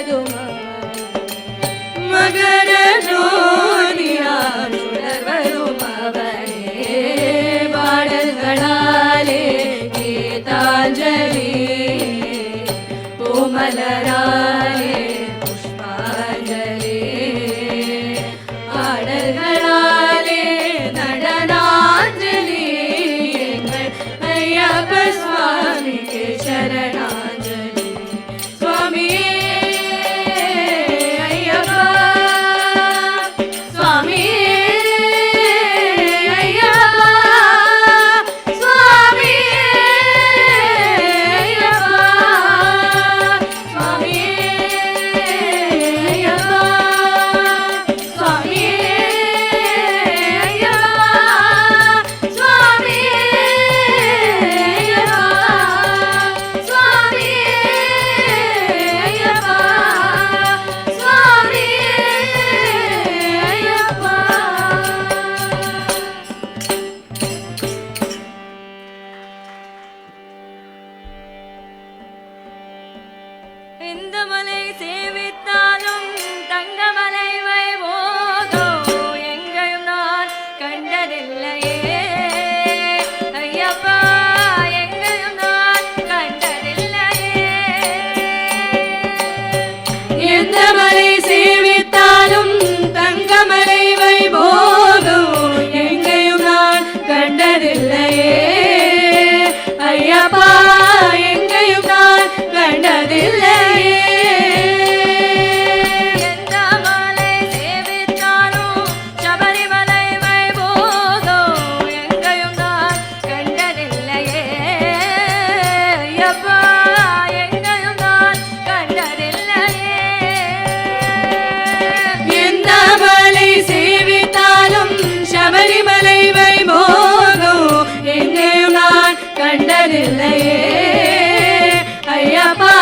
A: சுடர்வதும் மகர ஜோதியால் சுடர்வதும் அவனே பாடல்களாலே கீதாஞ்சலி பூமலராலே புஷ்பாஞ்சலி பாடல்களாலே நடனாஞ்சலி எங்கள் ஐயப்ப சுவாமிக்கு சரணாஞ்சலி சுவாமியே ஐயப்பா சுவாமியே ஐயப்பா சுவாமியே ஐயப்பா சுவாமியே ஐயப்பா சுவாமியே ஐயப்பா சுவாமியே ஐயப்பா சுவாமியே ஐயப்பா சுவாமியே ஐயப்பா. இந்த மலை சேவித்தாலும் தங்கமலை வைபோதோ எங்கேயும் நான் கண்டதில்லையே ஐயப்பா எங்கேயும் நான் கண்டதில்லையே. எந்த மலை சேவித்தாலும் தங்கமலை வைபோதோ எங்கேயும் நான் கண்டதில்லையே ஐயப்பா எங்கேயும் நான் கண்டதில்லையே. எந்த மலை சேவித்தாலும் சபரிமலை வைபோதோ எங்கேயும் நான் கண்டதில்லையே ஐயப்பா எங்கேயும் நான் கண்டதில்லையே. எந்த மலை சேவித்தாலும் சபரிமலை வைபோதோ எங்கேயும் நான் கண்டதில்லையே ஐயப்பா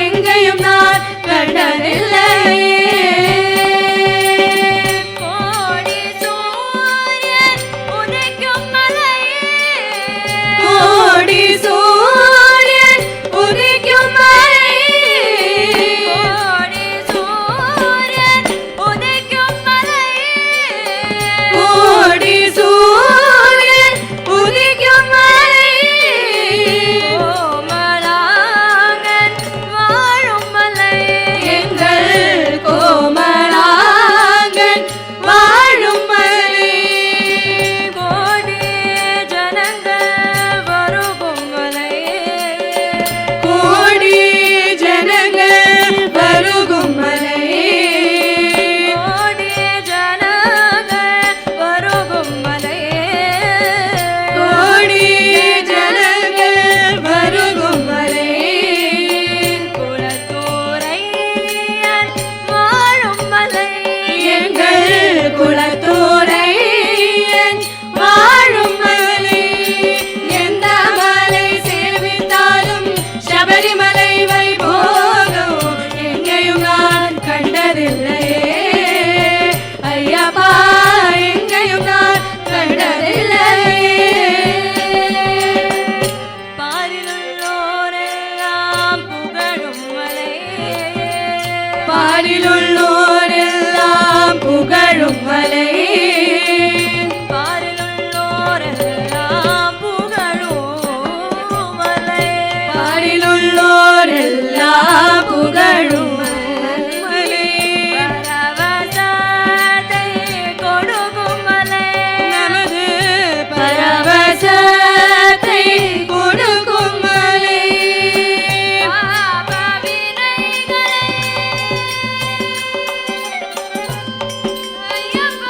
A: எங்கேயும் நான் கண்டதில்லையே. கோடி சூரியன் உதிக்கும் மலையே கோடி சூரியன் உதிக்கும் மலையே கோடி சூரியன் உதிக்கும் மலையே கோடி சூரியன் உதிக்கும் மலையே கோமலாங்கன் வாழும் மலையே எங்கள் கோமலாங்கன் வாழும் மலையே கோடி ஜனங்கள் வருகும் மலையே கோடி ஜனங்கள் வருகும் மலையே கோடி ஜனங்கள் வருகும் மலையே கோடி ஜனங்கள் வருகும் மலையே குலத்தூரையன் வாழும் மலையே எங்கள் குலத்தூரையன் வாழும் மலையே. எந்த மலை சேவித்தாலும் சபரிமலை வைபோதோ எங்கேயும் நான் கண்டதில்லையே ஐயப்பா எங்கேயும் நான் கண்டதில்லையே. பாரிலுள்ளோரெல்லாம் புகழும் மலையே பாரிலுள்ளோரெல்லாம் புகழும் மலையே பாரிலுள்ளோரெல்லாம் புகழும் மலையே பாரிலுள்ளோரெல்லாம் புகழும் மலையே பரவசத்தை கொடுக்கும் மலையே நமது பரவசத்தை கொடுக்கும் மலையே பாப வினைகளை ஐயப்பா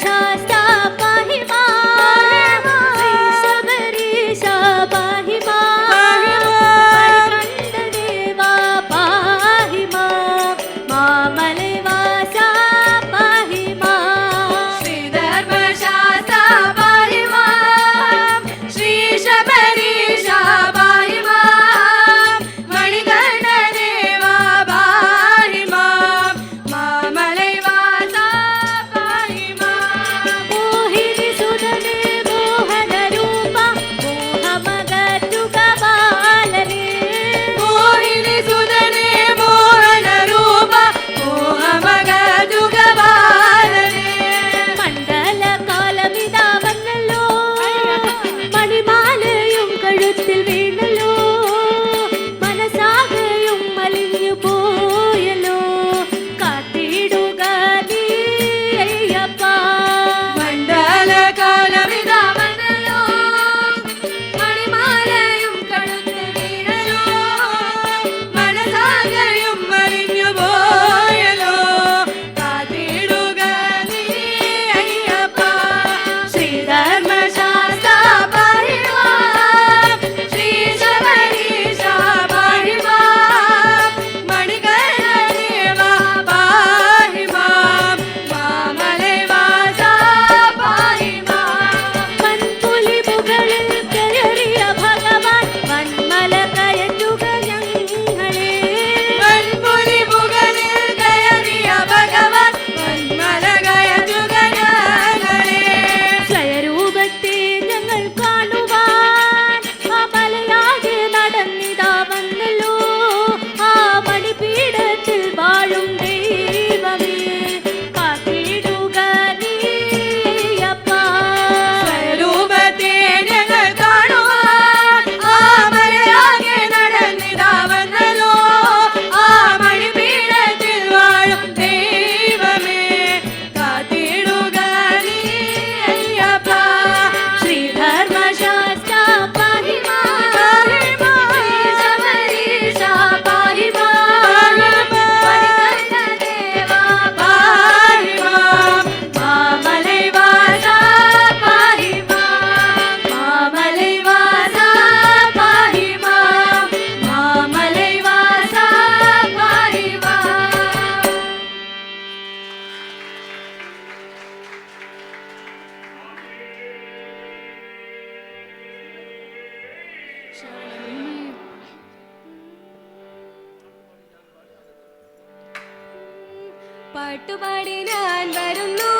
A: പാട്ടുപാടി ഞാൻ വരുന്നു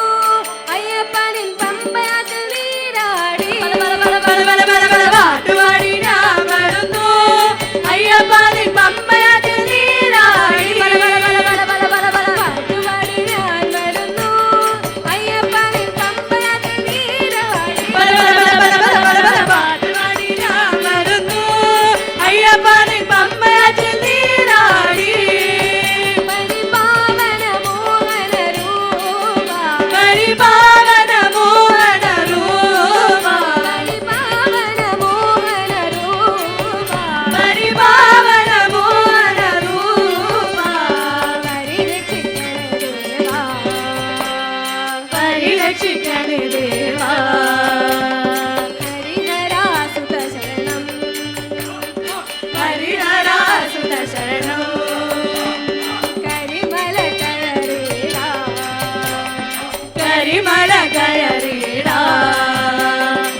A: അയ്യപ്പനിൻ പമ്പയാറ്റിൽ നീരാടി.
B: പാട്ടുപാടി ഞാൻ വരുന്നു അയ്യപ്പനിൻ പമ്പയാറ്റിൽ നീരാടി.
A: പാട്ടുപാടി ഞാൻ വരുന്നു അയ്യപ്പനിൻ പമ്പയാറ്റിൽ നീരാടി.
B: പാട്ടുപാടി ഞാൻ വരുന്നു അയ്യപ്പനിൻ പമ്പയാറ്റിൽ നീരാടി.
A: പരിപാവന മോഹന രൂപ,
B: പരിപാവന മോഹന രൂപ,
A: പരിപാവന മോഹന രൂപ,
B: പരിപാവന മോഹന രൂപ.
A: പരിരക്ഷിക്കണേ
B: പരിരക്ഷിക്കണേ
A: ദേവാ,
B: ദേവാ.
A: ഹരിഹരാസുത ശരണം,
B: ഹരിഹരാസുത ശരണം.
A: കരിമല കയറിടാ,
B: കരിമല കയറിടാ.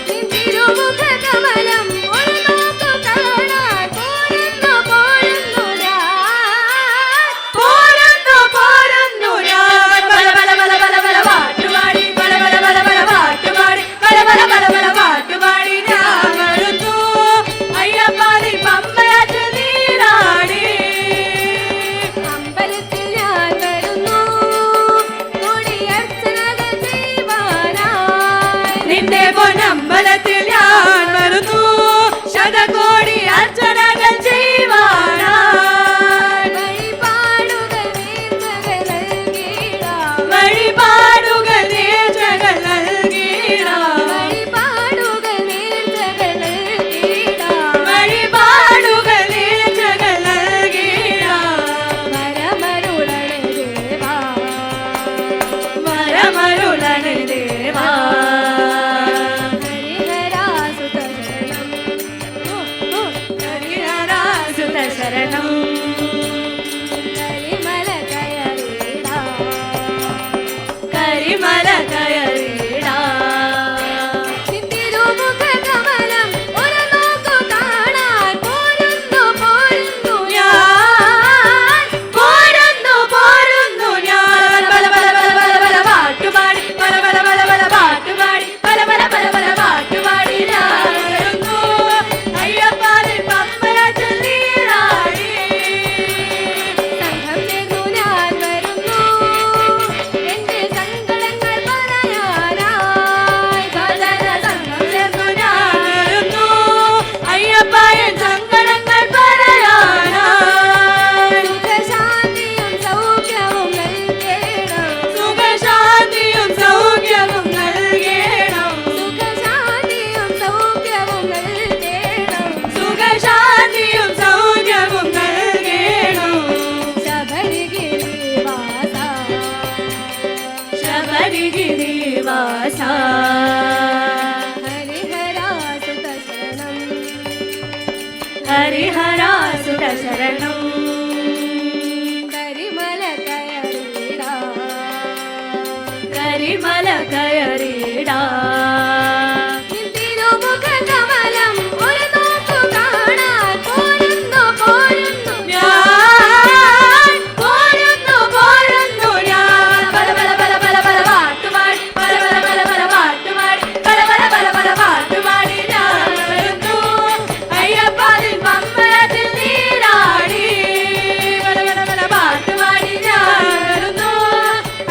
A: നിൻ തിരുമുഖ കമലം ഒരു നോക്കു കാണാൻ പോരുന്നു പോരുന്നു ഞാൻ.
B: പോരുന്നു പോരുന്നു ഞാൻ. ബല ബല ബല ബല ബല പാട്ടുപാടി, ബല ബല ബല ബല പാട്ടുപാടി, ബല ബല ബല ബല പാട്ടുപാടി ഞാൻ വരുന്നു അയ്യപ്പനിൻ പമ്പയാറ്റിൽ നീരാടി.
A: അമ്പലത്തിൽ ഞാൻ വരുന്നു കൊടിയർച്ചനകൾ ചെയ്യുവാനായി.
B: നിന്റെ പൊന്നമ്പലത്തിൽ ഞാൻ വരുന്നു ശതകോടി അർച്ചനകൾ ചെയ്യുവാനായി.
A: വഴിപാടുകൾ നേർച്ചകൾ നൽകിടാം,
B: വഴിപാടുകൾ നേർച്ചകൾ നൽകിടാം.
A: വഴിപാടുകൾ നേർച്ചകൾ നൽകിടാം.
B: വഴിപാടുകൾ നേർച്ചകൾ നൽകിടാം.
A: വരമരുളണേ ദേവാ,
B: വരമരുളണേ ദേവാ.
A: ഹരിഹരാസുത ശരണം,
B: ഹരിഹരാസുത ശരണം.
A: കരിമല കയറിടാം,
B: കരിമല കയറിടാ.
A: നിൻ തിരുമുഖ കമലം ഒരു നോക്കു കാണാൻ പോരുന്നു പോരുന്നു
B: ഞാൻ പോരുന്നു പോരുന്നു ഞാൻ. ബല ബല ബല ബല ബല പാട്ടുപാടി, ബല ബല ബല ബല പാട്ടുപാടി, ബല ബല ബല ബല പാട്ടുപാടി ഞാൻ വരുന്നു അയ്യപ്പനിൻ പമ്പയാറ്റിൽ നീരാടി.
A: സംഘം ചേർന്നു ഞാൻ വരുന്നു എന്റെ സങ്കടങ്ങൾ പറയാനായി.
B: ഭജന സംഘം ചേർന്നു ഞാൻ വരുന്നു അയ്യപ്പൻ സങ്കടങ്ങൾ പറയാനായി.
A: സുഖശാന്തിയും സൗഖ്യവും നൽകേണം,
B: സുഖശാന്തിയും സൗഖ്യവും നൽകണം.
A: സുഖശാന്തിയും സൗഖ്യവും നൽകേണം.
B: സുഖശാന്തിയും സൗഖ്യവും നൽകണം.
A: ശബരിഗിരിവാസ,
B: ശബരിഗിരിവാസ.
A: ഹരിഹരാസുത ശരണം,
B: ഹരിഹരാസുത ശരണം.
A: കരിമല കയറിടാ,
B: കരിമല കയറിടാ.
A: നിൻ തിരുമുഖ കമലം ഒരു നോക്കു കാണാൻ പോരുന്നു പോരുന്നു
B: ഞാൻ പോരുന്നു പോരുന്നു ഞാൻ. ബല ബല ബല ബല ബല പാട്ടുപാടി, ബല ബല ബല ബല പാട്ടുപാടി, ബല ബല ബല ബല പാട്ടുപാടി ഞാൻ വരുന്നു അയ്യപ്പനിൻ പമ്പയാറ്റിൽ നീരാടി. ബല ബല ബല പാട്ടുപാടി ഞാൻ വരുന്നു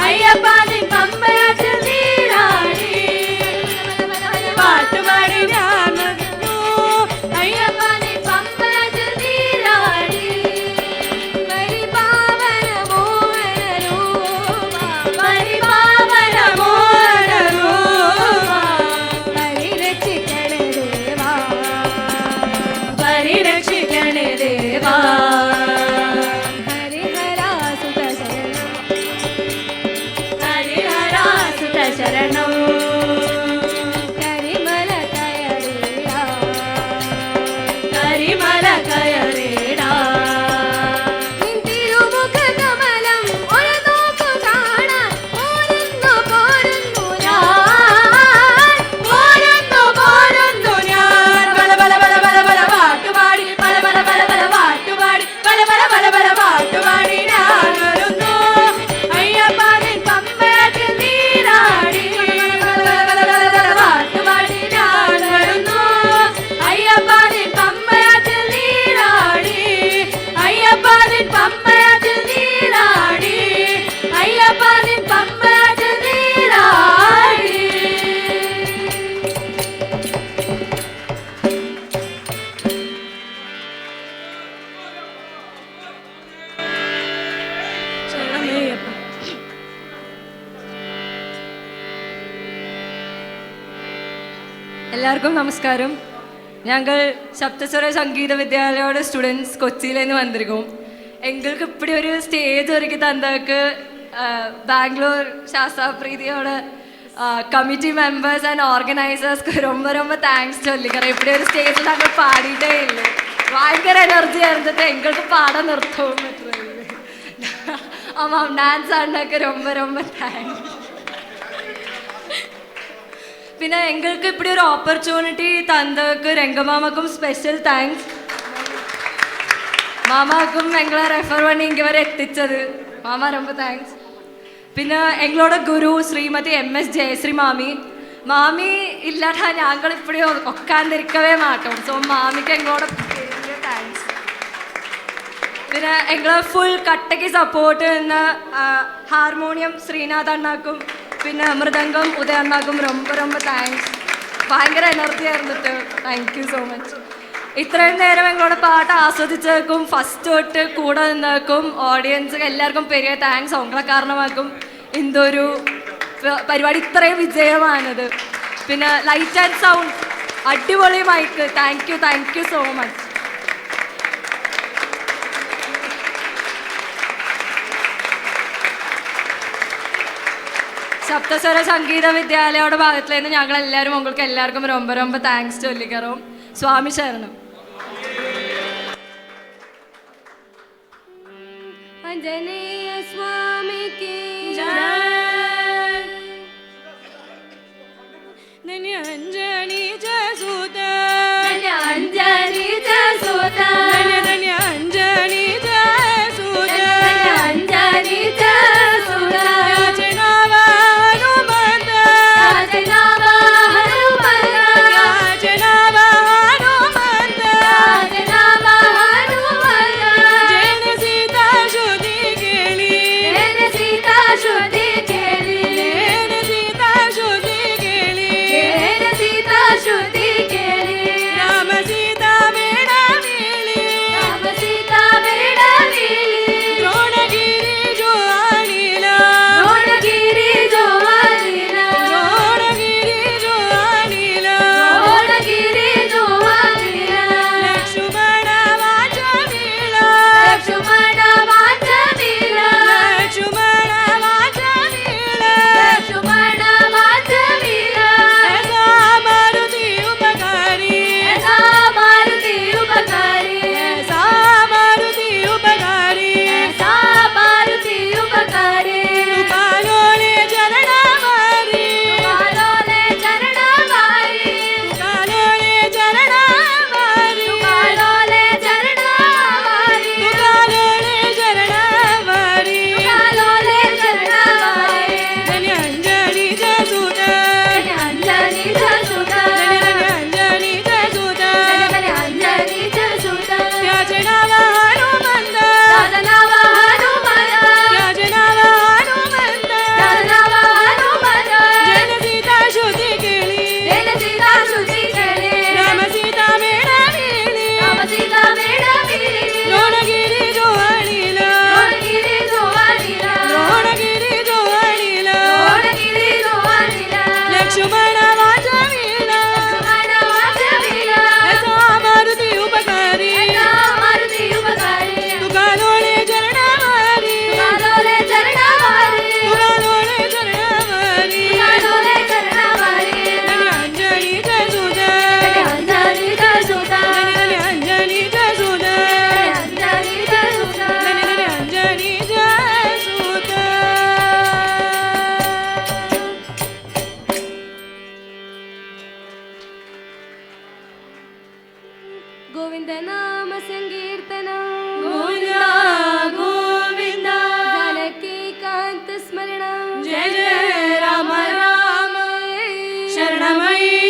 B: അയ്യപ്പനിൻ പമ്പയാറ്റിൽ നീരാടി. പാട്ടുപാടി ഞാൻ വരുന്നു അയ്യപ്പനിൻ പമ്പയാറ്റിൽ നീരാടി.
A: പരിപാവന മോഹന രൂപ,
B: പരിപാവന മോഹന രൂപ.
A: പരിരക്ഷിക്കണേ ദേവാ,
B: പരിരക്ഷിക്കണേ ദേവാ.
A: ഹരിഹരാസുത ശരണം,
B: ഹരിഹരാസുത ശരണം.
A: കരിമല കയറിടാ,
B: കരിമല കയറിടാ.
A: നിൻ തിരുമുഖ കമലം ഒരു നോക്കു കാണാൻ പോരുന്നു പോരുന്നു
B: ഞാൻ പോരുന്നു പോരുന്നു ഞാൻ. ബല ബല ബല ബല ബല പാട്ടു എല്ലാവർക്കും നമസ്കാരം. ഞങ്ങൾ சப்தஸ்வர சங்கீத வித்யாலயோட ஸ்டூடெண்ட்ஸ் கொச்சியிலேருந்து வந்திருக்கோம். எங்களுக்கு இப்படி ஒரு ஸ்டேஜ் ഒരുക്കി തന്നവർക്ക് ബാംഗ്ലൂർ ശാസ്ത്രാപ്രീതിയോட കമ്മിറ്റി മെമ്പേഴ്സ് ആൻഡ് ഓർഗനൈസേഴ്സ്ക്ക് ரொம்ப ரொம்ப താങ്ക്സ് ചൊല്ലിക്കറേன். இப்படி ഒരു സ്റ്റേജിൽ ഞങ്ങൾ പാടിയിട്ടേ ഇല്ല. ഭയങ്കര എനർജി ആയിരുന്നിട്ട് എങ്ങൾക്ക് പാടാൻ നിർത്തവും പറ്റുന്നില്ല. ஆமாம், டான்ஸ் ஆடினாக்கு ரொம்ப ரொம்ப தேங்க்ஸ். പിന്നെ എങ്ങൾക്ക് இப்படி ഒരു ഓപ്പർച്യൂണിറ്റി തന്നവർക്ക് രംഗമാമക്കും സ്പെഷ്യൽ താങ്ക്സ്. മാമാക്കും ഞങ്ങളെ റെഫർ പണി ഇങ്ങ വരെ എത്തിച്ചത് മാമ ரொம்ப താങ്ക്സ്. പിന്നെ എങ്ങളോட ഗുരു ശ്രീമതി MS ജയശ്രീ മാമി ഇല്ലാട്ടാ ഞങ്ങൾ இப்படி ഒക്കാണ്ടിരിക്കവേ മാട്ടോം. സോ മാമിക്ക് എങ്ങളോட താങ്ക്സ്. പിന്നെ എങ്ങളെ ഫുൾ കട്ടയ്ക്ക് സപ്പോർട്ട് എന്ന ഹാർമോണിയം ശ്രീനാഥ് അണ്ണാക്കും പിന്നെ മൃദംഗം ഉദയ അണ്ണാക്കും ரொம்ப ரொம்ப താങ്ക്സ്. ഭയങ്കര എനർജി ആയിരുന്നിട്ട് താങ്ക് യു സോ മച്ച്. ഇത്രയും നേരം ഞങ്ങളുടെ പാട്ട് ആസ്വദിച്ചവർക്കും ഫസ്റ്റ് തൊട്ട് കൂടെ നിന്നവർക്കും ഓഡിയൻസ് എല്ലാവർക്കും പെരിയ താങ്ക്സ്. ഉങ്ങളെ കാരണമാക്കും ഇന്തൊരു പരിപാടി ഇത്രയും വിജയമാനത്. പിന്നെ ലൈറ്റ് ആൻഡ് സൗണ്ട് അടിപൊളി mic. Thank you so much. Sapthaswara Sangeetha വിദ്യാലയോടെ ഭാഗത്തുനിന്ന് ഞങ്ങൾ എല്ലാവരും உங்களுக்கு എല്ലാവർക്കും ரொம்ப ரொம்ப താങ്ക്സ് ചൊല്ലിക്കറോം. സ്വാമി ശരണം.
A: ആഞ്ജനേയ സ്വാമിക്ക്
B: അഞ്ജനി ജസുത
A: അഞ്ജനി ജസുത
B: അഞ്ജനി ജസുത
A: അഞ്ജനി ജസുത ഗോവിന്ദ നാമ സങ്കീർത്തനം
B: ഗോവിന്ദ ഗോവിന്ദ
A: ജാനകി കാന്ത സ്മരണം
B: ജയ ജയ രാമ രാമ ശരണമയ്യ